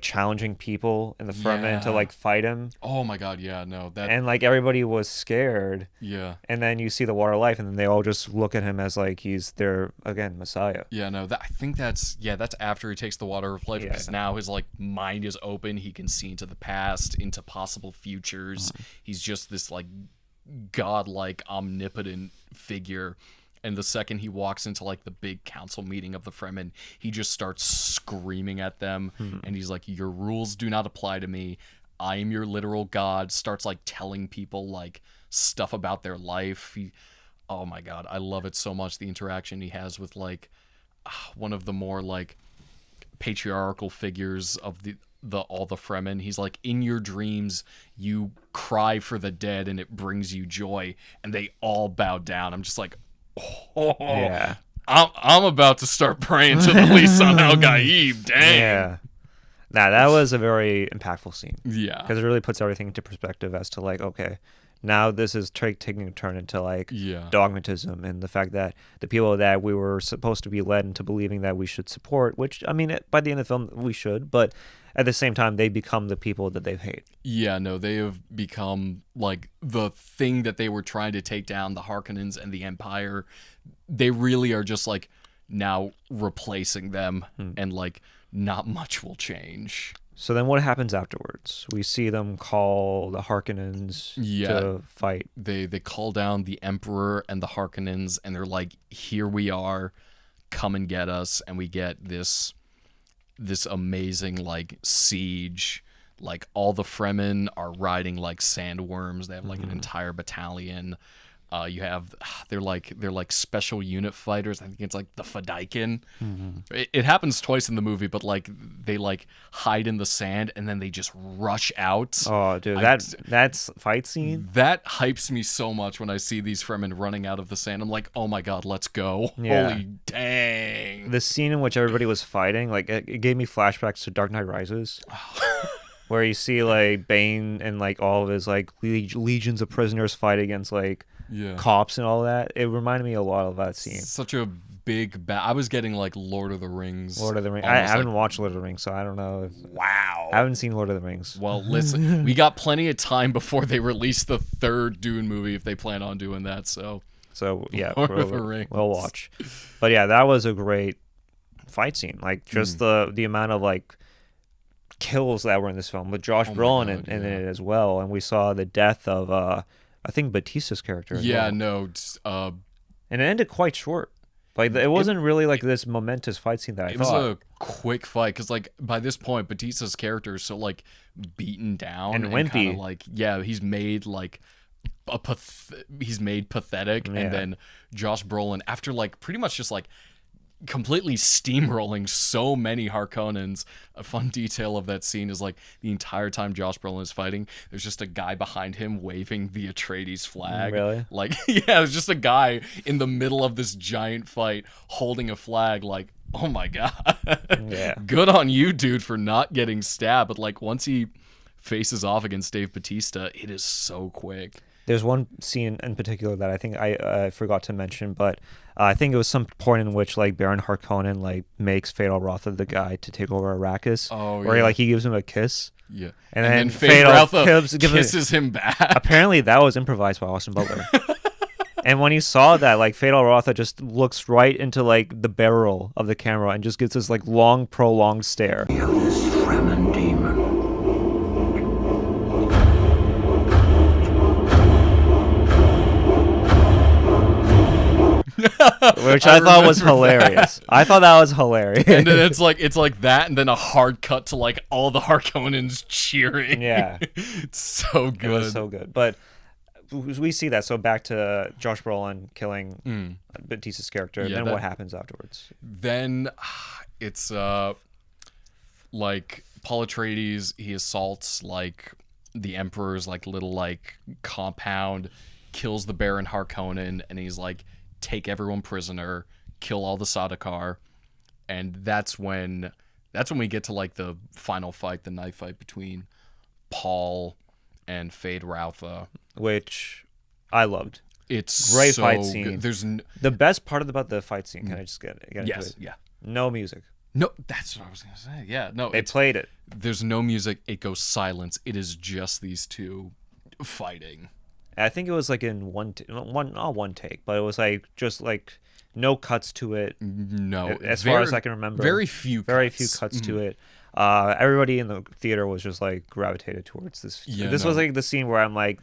challenging people in the Fremen to like fight him. Oh my god, yeah, no, that and like everybody was scared. Yeah. And then you see the water life, and then they all just look at him as like he's their Messiah. Yeah, no, I think that's after he takes the water of life because now his like mind is open. He can see into the past, into possible futures. He's just this like godlike, omnipotent figure. And the second he walks into like the big council meeting of the Fremen, he just starts screaming at them. And he's like, "Your rules do not apply to me. I am your literal god." Starts like telling people like stuff about their life. Oh my god, I love it so much. The interaction he has with like one of the more like patriarchal figures of all the Fremen. He's like, "In your dreams, you cry for the dead, and it brings you joy." And they all bow down. I'm just like, yeah. I'm about to start praying to the Lisan Al Gaib. Dang. Yeah. Nah, that was a very impactful scene. Yeah. Because it really puts everything into perspective as to like, okay, now this is taking a turn into like dogmatism and the fact that the people that we were supposed to be led into believing that we should support, which I mean, by the end of the film we should, but at the same time they become the people that they hate. Yeah, no, they have become like the thing that they were trying to take down, the Harkonnens and the Empire. They really are just like now replacing them and like not much will change. So then what happens afterwards? We see them call the Harkonnens to fight. They call down the Emperor and the Harkonnens, and they're like, "Here we are, come and get us." And we get this amazing like siege. Like all the Fremen are riding like sandworms. They have like an entire battalion. They're like special unit fighters. I think it's like the Fedaykin. It happens twice in the movie, but like they like hide in the sand and then they just rush out. Oh, dude, that's fight scene. That hypes me so much when I see these Fremen running out of the sand. I'm like, oh my god, let's go! Yeah. Holy dang! The scene in which everybody was fighting, like it gave me flashbacks to Dark Knight Rises. Where you see like Bane and like all of his like legions of prisoners fight against like cops and all that. It reminded me a lot of that scene. Such a big I was getting like Lord of the Rings. I haven't watched Lord of the Rings, so I don't know. Wow. I haven't seen Lord of the Rings. Well, listen, we got plenty of time before they release the third Dune movie if they plan on doing that. So yeah, Lord of the Rings. We'll watch. But yeah, that was a great fight scene. Like just the amount of like kills that were in this film with Josh Brolin in it as well, and we saw the death of I think Batista's character. And it ended quite short. Like it wasn't really like this momentous fight scene that I thought. It was a quick fight because like by this point Batista's character is so like beaten down and wimpy. Like he's made like he's made pathetic, and then Josh Brolin after like pretty much just like completely steamrolling so many Harkonnens. A fun detail of that scene is like the entire time Josh Brolin is fighting, there's just a guy behind him waving the Atreides flag. Really? Like, there's just a guy in the middle of this giant fight holding a flag. Like, oh my god, good on you, dude, for not getting stabbed. But like once he faces off against Dave Bautista, it is so quick. There's one scene in particular that I think I forgot to mention, but I think it was some point in which like Baron Harkonnen like makes Fatal Rotha the guy to take over Arrakis. Oh, where he gives him a kiss. Yeah, and then Fatal Rotha kisses him back. Apparently, that was improvised by Austin Butler. And when he saw that, like, Fatal Rotha just looks right into, like, the barrel of the camera and just gets this, like, long, prolonged stare. Of this Fremen demon. Which I thought was hilarious. I thought that was hilarious. And then it's like that, and then a hard cut to like all the Harkonnens cheering. Yeah. It's so good. It was so good. But we see that. So back to Josh Brolin killing Batista's character. And then what happens afterwards? Then it's like Paul Atreides, he assaults like the Emperor's like little like compound, kills the Baron Harkonnen, and he's like, take everyone prisoner, kill all the Sardaukar, and that's when we get to like the final fight, the knife fight between Paul and Fade Rautha, which I loved. It's great so fight scene. Good. There's the best part about the fight scene. Can I just get into yes, it? yeah. No music. No, that's what I was gonna say. Yeah, no, they played it. There's no music. It goes silence. It is just these two fighting. I think it was like in not one take, but it was like just like no cuts to it. No, as far as I can remember, very few cuts to it. Everybody in the theater was just like gravitated towards this. Yeah, this was like the scene where I'm like,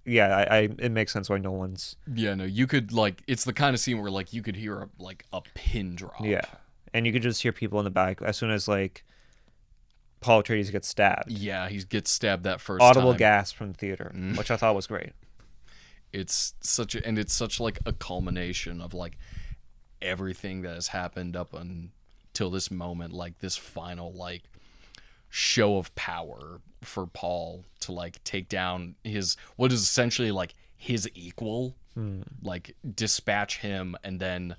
yeah, it makes sense why no one's. Yeah, no, you could like, it's the kind of scene where like you could hear a pin drop. Yeah, and you could just hear people in the back as soon as like Paul Atreides gets stabbed. Yeah, he gets stabbed that first audible time. gasp from the theater, which I thought was great. It's such like a culmination of like everything that has happened up until this moment, like this final like show of power for Paul to like take down his what is essentially like his equal, like dispatch him and then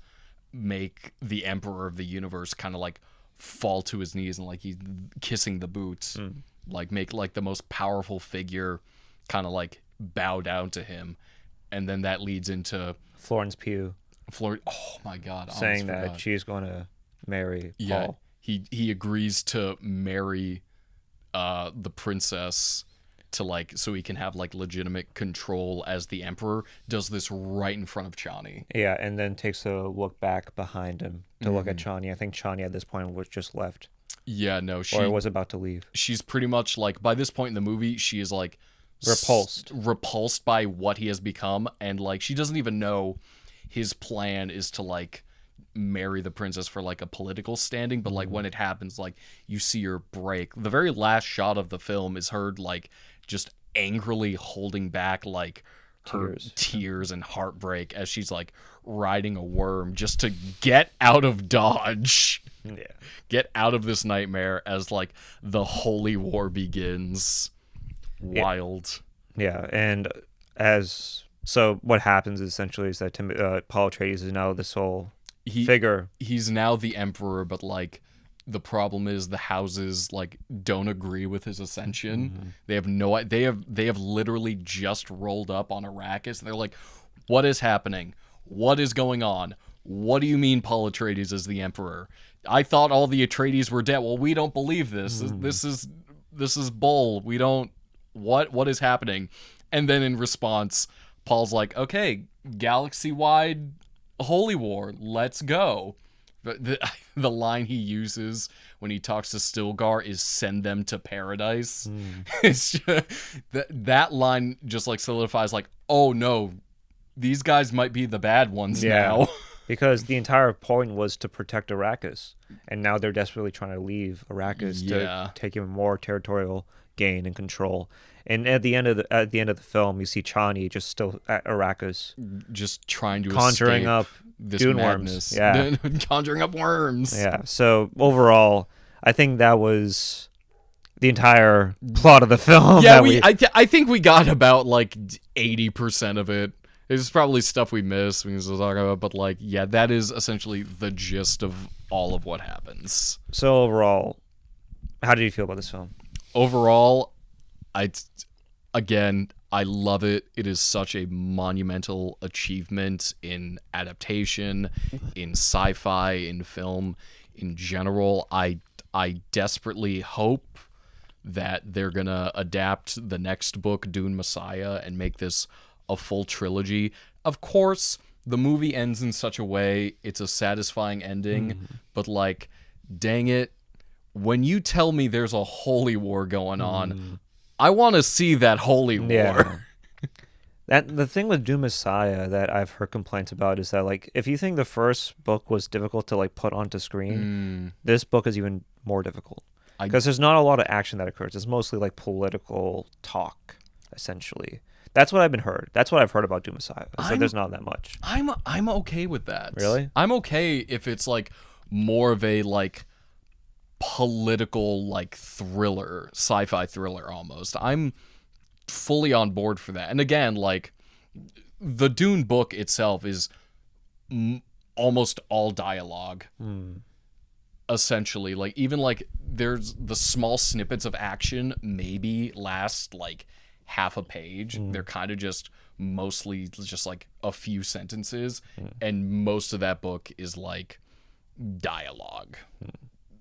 make the Emperor of the universe kind of like fall to his knees and like he's kissing the boots, like make like the most powerful figure kind of like bow down to him. And then that leads into Florence Pugh. Oh my God! Saying that she's going to marry Paul. Yeah, he agrees to marry the princess to like so he can have like legitimate control as the Emperor. Does this right in front of Chani. Yeah, and then takes a look back behind him to look at Chani. I think Chani at this point was just left. Yeah, no, she or was about to leave. She's pretty much like by this point in the movie, she is like repulsed by what he has become, and like she doesn't even know his plan is to like marry the princess for like a political standing, but like when it happens, like you see her break. The very last shot of the film is her like just angrily holding back like her tears and heartbreak as she's like riding a worm just to get out of Dodge. Yeah, get out of this nightmare as like the holy war begins. Wild. Yeah, and so what happens essentially is that Paul Atreides is now this whole figure. He's now the Emperor, but like the problem is the houses like don't agree with his ascension. They have literally just rolled up on Arrakis. They're like, what is happening? What is going on? What do you mean Paul Atreides is the Emperor? I thought all the Atreides were dead. Well, we don't believe this. This is bull. We don't. What is happening? And then in response, Paul's like, okay, galaxy-wide holy war, let's go. The line he uses when he talks to Stilgar is send them to paradise. It's just, that line just like solidifies like, oh no, these guys might be the bad ones now. Because the entire point was to protect Arrakis, and now they're desperately trying to leave Arrakis to take even more territorial gain and control. And at the end of the film, you see Chani just still at Arrakis, just trying to conjuring escape up this Dune madness. worms. Yeah, conjuring up worms. Yeah. So overall, I think that was the entire plot of the film. Yeah, I think we got about like 80% of it. There's probably stuff we missed we can still talk about, but like, yeah, that is essentially the gist of all of what happens. So overall, how did you feel about this film? Overall, I love it. It is such a monumental achievement in adaptation, in sci-fi, in film, in general. I desperately hope that they're gonna adapt the next book, Dune Messiah, and make this a full trilogy. of course, the movie ends in such a way it's a satisfying ending, but like, dang it, when you tell me there's a holy war going on, I want to see that holy war. The thing with Doom Messiah that I've heard complaints about is that, like, if you think the first book was difficult to like put onto screen, this book is even more difficult because there's not a lot of action that occurs. It's mostly like political talk, essentially. That's what I've heard about Doom Messiah. It's like there's not that much. I'm okay with that. Really? I'm okay if it's like more of a like political like thriller, sci-fi thriller almost. I'm fully on board for that. And again, like the Dune book itself is almost all dialogue. Essentially, like even like there's the small snippets of action maybe last like half a page. They're kind of just mostly just like a few sentences, and most of that book is like dialogue,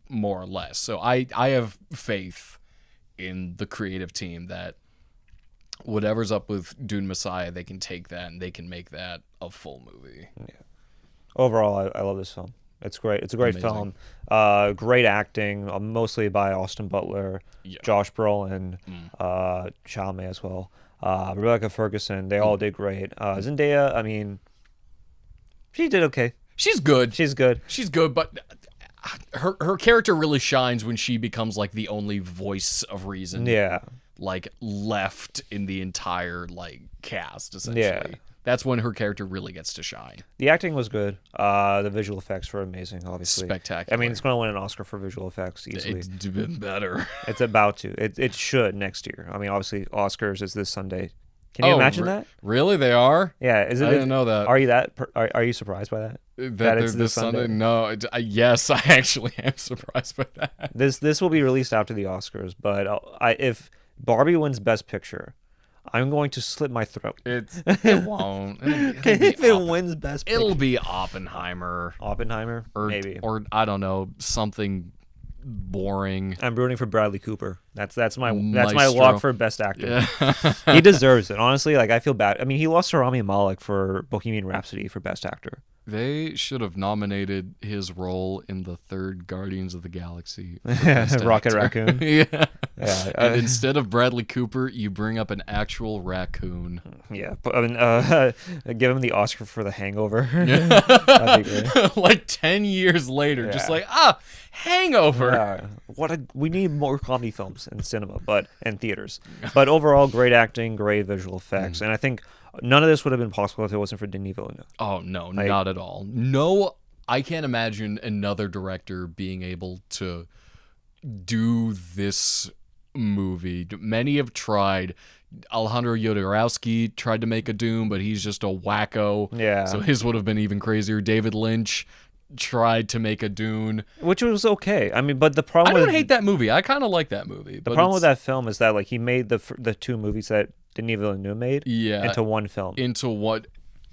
more or less. So I have faith in the creative team that whatever's up with Dune Messiah, they can take that and they can make that a full movie. Yeah. Overall, I love this film. It's great. It's a great Amazing. film. Great acting, mostly by Austin Butler, Josh Brolin, Chalamet as well. Rebecca Ferguson, they all did great. Zendaya, I mean, she did okay. She's good. She's good. She's good, but her character really shines when she becomes like the only voice of reason. Yeah. Like left in the entire like cast, essentially. Yeah. That's when her character really gets to shine. The acting was good. The visual effects were amazing, obviously. Spectacular. I mean, it's going to win an Oscar for visual effects easily. It's been better. It's about to. It should next year. I mean, obviously, Oscars is this Sunday. Can you imagine that? Really? They are? Yeah. Is it? I didn't know that. Are you are you surprised by that? That it's this Sunday? No. Yes, I actually am surprised by that. This will be released after the Oscars, but if Barbie wins Best Picture, I'm going to slit my throat. It won't. If it wins Best Picture. It'll be Oppenheimer. Oppenheimer? Maybe. Or I don't know, something boring. I'm rooting for Bradley Cooper. That's my Maestro. lock for Best Actor. Yeah. He deserves it. Honestly, like I feel bad. I mean, he lost to Rami Malek for Bohemian Rhapsody for Best Actor. They should have nominated his role in the third Guardians of the Galaxy. for Best Rocket Actor. Raccoon. Yeah. Yeah. And instead of Bradley Cooper, you bring up an actual raccoon. Yeah. But, I mean, give him the Oscar for The Hangover. That'd be great. Like 10 years later, just like, Hangover. We need more comedy films in cinema, and theaters. But overall, great acting, great visual effects, and I think none of this would have been possible if it wasn't for Denis Villeneuve. Oh, no, not at all. No, I can't imagine another director being able to do this movie. Many have tried. Alejandro Jodorowsky tried to make a Dune, but he's just a wacko. Yeah. So his would have been even crazier. David Lynch tried to make a Dune, which was okay. I mean, but the problem I don't hate that movie. I kind of like that movie. The problem with that film is that like he made the two movies that Denis Villeneuve made into one film. Into what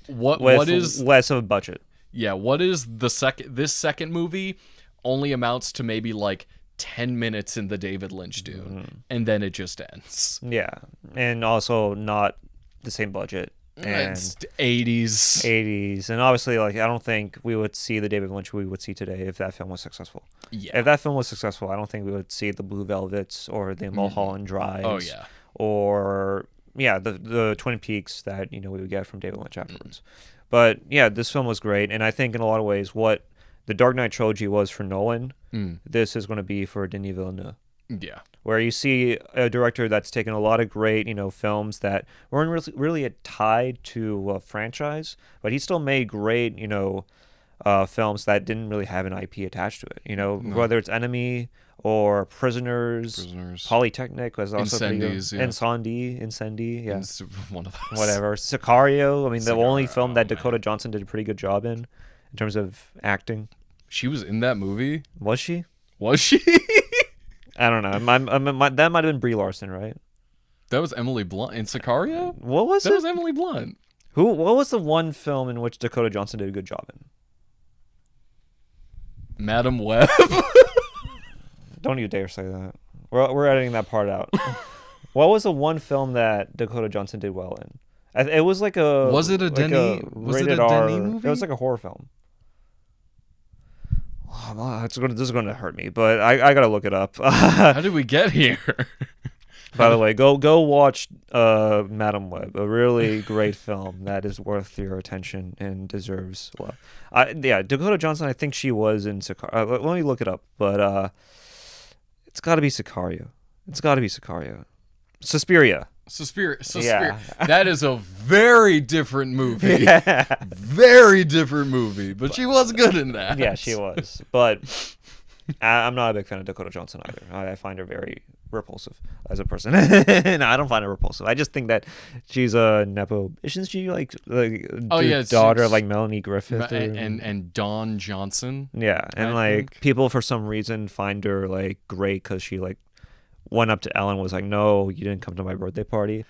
with is less of a budget. Yeah, what is this second movie only amounts to maybe like 10 minutes in the David Lynch Dune, and then it just ends. Yeah, and also not the same budget. And it's 80s, and obviously, like I don't think we would see the David Lynch we would see today if that film was successful. Yeah. If that film was successful, I don't think we would see the Blue Velvets or the Mulholland Drives. Oh yeah. Or the Twin Peaks that we would get from David Lynch afterwards. But yeah, this film was great, and I think in a lot of ways what the Dark Knight trilogy was for Nolan, this is going to be for Denis Villeneuve. Yeah. Where you see a director that's taken a lot of great, films that weren't really tied to a franchise, but he still made great, films that didn't really have an IP attached to it. Whether it's Enemy or Prisoners. Polytechnic was also Incendies, yeah. Incendi, yeah. It's one of those. Whatever. Sicario. I mean, the only film that man. Dakota Johnson did a pretty good job in terms of acting. She was in that movie? Was she? Was she? I don't know. That might have been Brie Larson, right? That was Emily Blunt in Sicario? What was it? That was Emily Blunt. What was the one film in which Dakota Johnson did a good job in? Madam Web. Don't you dare say that. We're editing that part out. What was the one film that Dakota Johnson did well in? It was like a. Was it a like Denis? A Was it a rated R, Denis movie? It was like a horror film. Oh, this is going to hurt me, but I gotta look it up. How did we get here? By the way, go watch Madam Web, a really great film that is worth your attention and deserves. Well, Dakota Johnson. I think she was in Sicario. Let me look it up, but it's got to be Sicario. It's got to be Sicario. Suspiria. Suspiria. Yeah. That is a very different movie. Yeah. Very different movie, but she was good in that. Yeah, she was. But I'm not a big fan of Dakota Johnson either. I find her very repulsive as a person. No, I don't find her repulsive. I just think that she's a nepo. Isn't she like daughter of like Melanie Griffith and Dawn Johnson? Yeah, and I think. People for some reason find her like great because she like went up to Ellen, was like, "No, you didn't come to my birthday party,"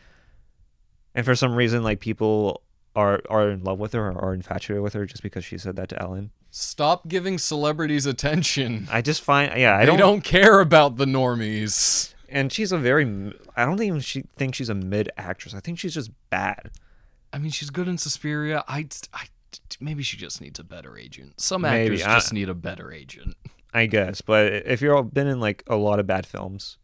and for some reason like people are in love with her or are infatuated with her just because she said that to Ellen. Stop giving celebrities attention. I just find they don't care about the normies. And she's I don't even think she's a mid actress. I think she's just bad. I mean, she's good in Suspiria. Maybe she just needs a better agent. Some actors just need a better agent. I guess, but if you've been in like a lot of bad films,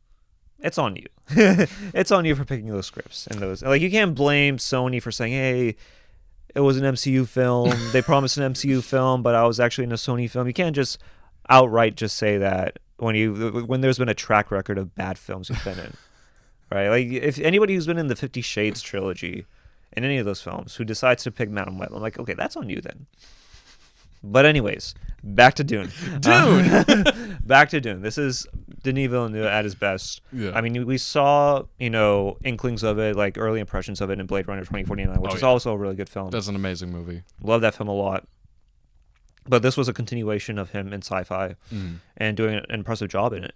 it's on you. It's on you for picking those scripts and those. Like, you can't blame Sony for saying, "Hey, it was an MCU film. They promised an MCU film, but I was actually in a Sony film." You can't just outright just say that when there's been a track record of bad films you've been in, right? Like, if anybody who's been in the 50 Shades trilogy in any of those films who decides to pick Madam Web, I'm like, okay, that's on you then. But anyways, back to Dune. Back to Dune. This is Denis Villeneuve at his best. Yeah. I mean, we saw, inklings of it, like early impressions of it in Blade Runner 2049, which is also a really good film. That's an amazing movie. Love that film a lot. But this was a continuation of him in sci-fi and doing an impressive job in it.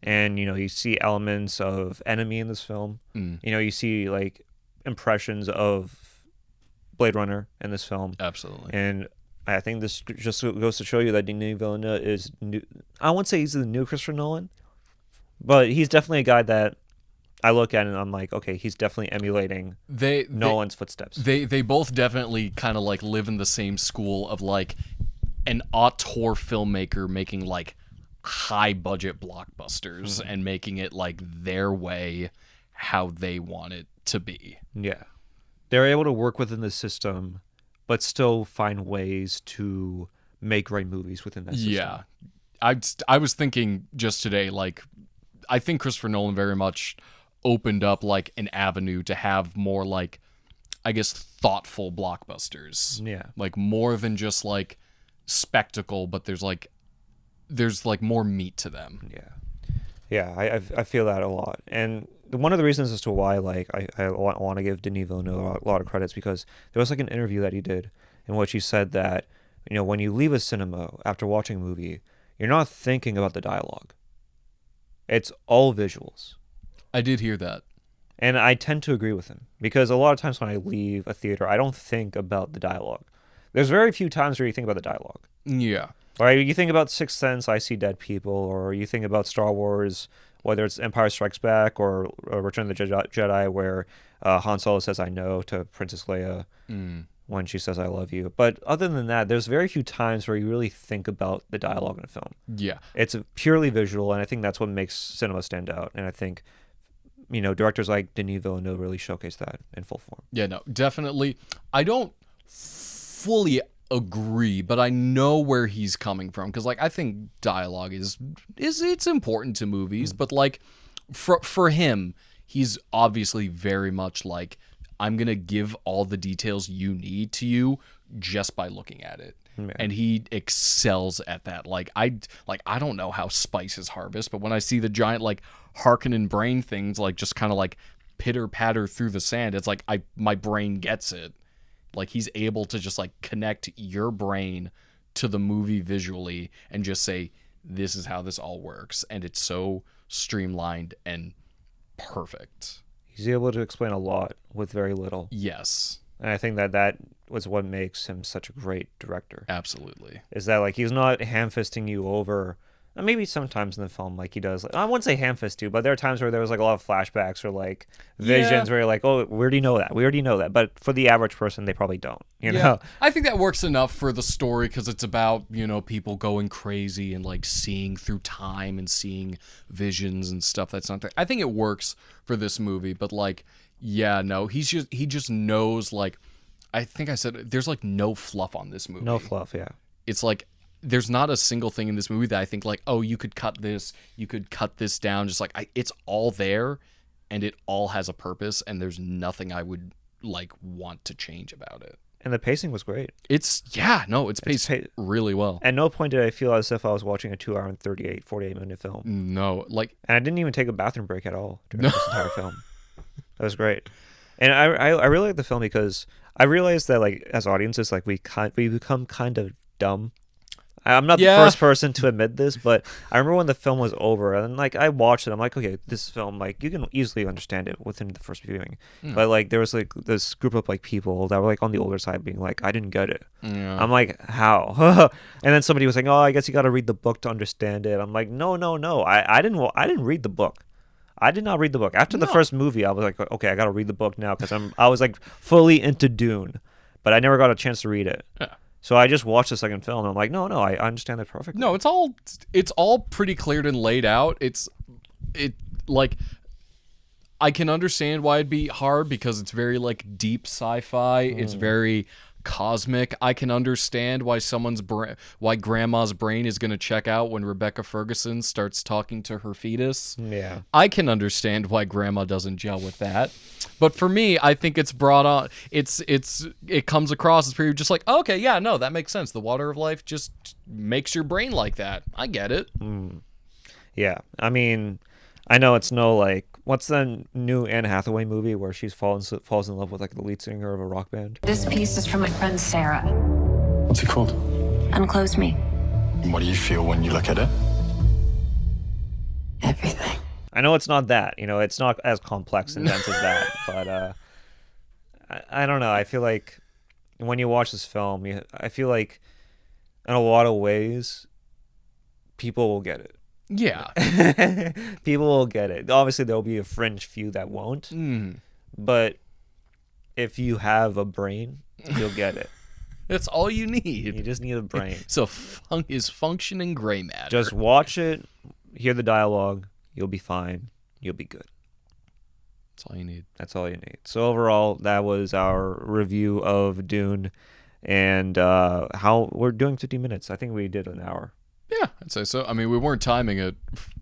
And, you see elements of Enemy in this film. You see, like, impressions of Blade Runner in this film. Absolutely. And I think this just goes to show you that Denis Villeneuve is new. I wouldn't say he's the new Christopher Nolan, but he's definitely a guy that I look at and I'm like, okay, he's definitely emulating Nolan's footsteps. They both definitely kind of like live in the same school of like an auteur filmmaker making like high budget blockbusters and making it like their way, how they want it to be. Yeah. They're able to work within the system but still find ways to make great movies within that system. Yeah. I was thinking just today, like, I think Christopher Nolan very much opened up, like, an avenue to have more, like, I guess, thoughtful blockbusters. Yeah. Like, more than just, like, spectacle, but there's more meat to them. Yeah. Yeah, I feel that a lot. And one of the reasons as to why, like, I want to give Denis Villeneuve a lot of credits because there was like an interview that he did in which he said that, when you leave a cinema after watching a movie, you're not thinking about the dialogue. It's all visuals. I did hear that. And I tend to agree with him because a lot of times when I leave a theater, I don't think about the dialogue. There's very few times where you think about the dialogue. Yeah. Right? You think about Sixth Sense, I See Dead People, or you think about Star Wars, whether it's Empire Strikes Back or Return of the Jedi, where Han Solo says "I know" to Princess Leia when she says "I love you." But other than that, there's very few times where you really think about the dialogue in a film. Yeah. It's purely visual, and I think that's what makes cinema stand out. And I think, directors like Denis Villeneuve really showcase that in full form. Yeah, no, definitely. I don't fully agree, but I know where he's coming from because, like, I think dialogue is it's important to movies, but like for him, he's obviously very much like, I'm gonna give all the details you need to you just by looking at it. Yeah. And he excels at that. Like I don't know how spices harvest, but when I see the giant like Harkonnen brain things like just kind of like pitter patter through the sand, it's like my brain gets it. Like, he's able to just, like, connect your brain to the movie visually and just say, this is how this all works. And it's so streamlined and perfect. He's able to explain a lot with very little. Yes. And I think that was what makes him such a great director. Absolutely. Is that, like, he's not ham-fisting you over Maybe sometimes in the film, like he does. Like, I wouldn't say ham-fist too, but there are times where there was like a lot of flashbacks or like visions where you're like, oh, we already know that. We already know that. But for the average person, they probably don't. You know? I think that works enough for the story because it's about, you know, people going crazy and like seeing through time and seeing visions and stuff that's not there. I think it works for this movie, but like, yeah, no, he just knows, like, I think I said there's like no fluff on this movie. No fluff, yeah. It's like there's not a single thing in this movie that I think like, oh, you could cut this down. Just like it's all there, and it all has a purpose, and there's nothing I would like want to change about it. And the pacing was great. It's paced really well. At no point did I feel as if I was watching a 2 hour and 48-minute film. No, like, and I didn't even take a bathroom break at all during this entire film. That was great. And I really like the film because I realized that like as audiences, like we become kind of dumb. I'm not the first person to admit this, but I remember when the film was over and like I watched it, I'm like, okay, this film, like you can easily understand it within the first viewing. But like there was like this group of like people that were like on the older side being like, I didn't get it. I'm like, how? And then somebody was like, oh, I guess you got to read the book to understand it. I'm like, no. I didn't read the book. I did not read the book. After the first movie, I was like, okay, I got to read the book now because I was like fully into Dune, but I never got a chance to read it. Yeah. So I just watched the second film and I'm like, no, I understand it perfectly. No, it's all pretty cleared and laid out. It like I can understand why it'd be hard because it's very like deep sci-fi. It's very cosmic. I can understand why why grandma's brain is going to check out when Rebecca Ferguson starts talking to her fetus. Yeah. I can understand why grandma doesn't gel with that. But for me, I think it's brought on it comes across as pretty just like, oh, okay, yeah, no, that makes sense. The water of life just makes your brain like that. I get it. Yeah. I mean, I know it's no like what's the new Anne Hathaway movie where she falls in love with like the lead singer of a rock band? This piece is from my friend Sarah. What's it called? Unclose Me. And what do you feel when you look at it? Everything. I know it's not that, you know, it's not as complex and dense as that, but I don't know. I feel like when you watch this film, I feel like in a lot of ways, people will get it. Yeah. People will get it. Obviously, there'll be a fringe few that won't, but if you have a brain, you'll get it. That's all you need. You just need a brain. So is functioning gray matter. Just watch it, hear the dialogue, you'll be fine. You'll be good. That's all you need. That's all you need. So overall, that was our review of Dune, and how we're doing 50 minutes. I think we did an hour. Yeah, I'd say so. I mean, we weren't timing it.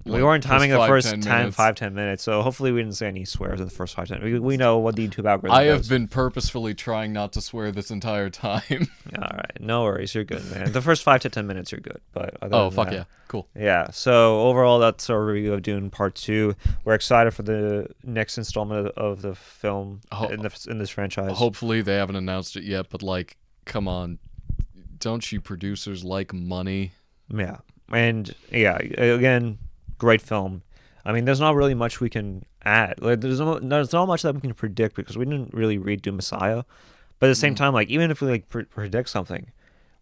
We weren't timing the first 10 10 minutes, so hopefully we didn't say any swears in the first 5-10 minutes. We know what the YouTube algorithm I does. have been purposefully trying not to swear this entire time. All right, no worries. You're good, man. The first 5 to 10 minutes, you're good. But fuck yeah. Cool. Yeah, so overall, that's our review of Dune Part 2. We're excited for the next installment of the film in this franchise. Hopefully they haven't announced it yet, but like, come on. Don't you producers like money? Yeah. And yeah, again, great film. I mean, there's not really much we can add. Like, there's not much that we can predict because we didn't really read Dune Messiah. But at the same time, like even if we like predict something,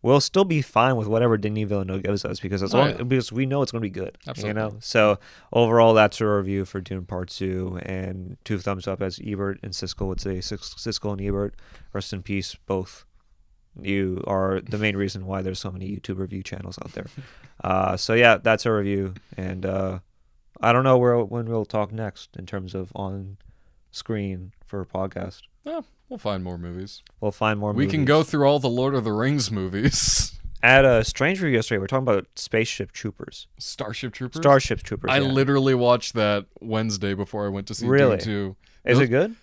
we'll still be fine with whatever Denis Villeneuve gives us because because we know it's going to be good. Absolutely. You know. So overall, that's our review for Dune Part 2, and 2 thumbs up, as Ebert and Siskel would say. Siskel and Ebert, rest in peace, both. You are the main reason why there's so many YouTube review channels out there. So yeah, that's our review, and I don't know when we'll talk next in terms of on screen for a podcast. Yeah, we'll find more movies. We can go through all the Lord of the Rings movies. At a strange review yesterday, we're talking about Spaceship Troopers. Starship Troopers? Starship Troopers, I yeah. literally watched that Wednesday before I went to see Really? Dune 2. Is it good?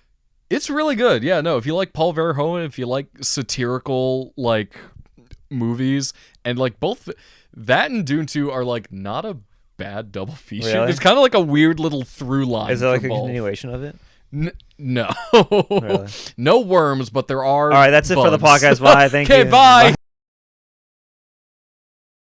It's really good. Yeah, no, if you like Paul Verhoeven, if you like satirical like movies, and like both that and Dune 2 are like not a bad double feature. Really? It's kind of like a weird little through line. Is it like a both. continuation of it? No. Really? No worms, but there are All right, that's it for the bugs. podcast. Bye. Thank you. Okay, bye.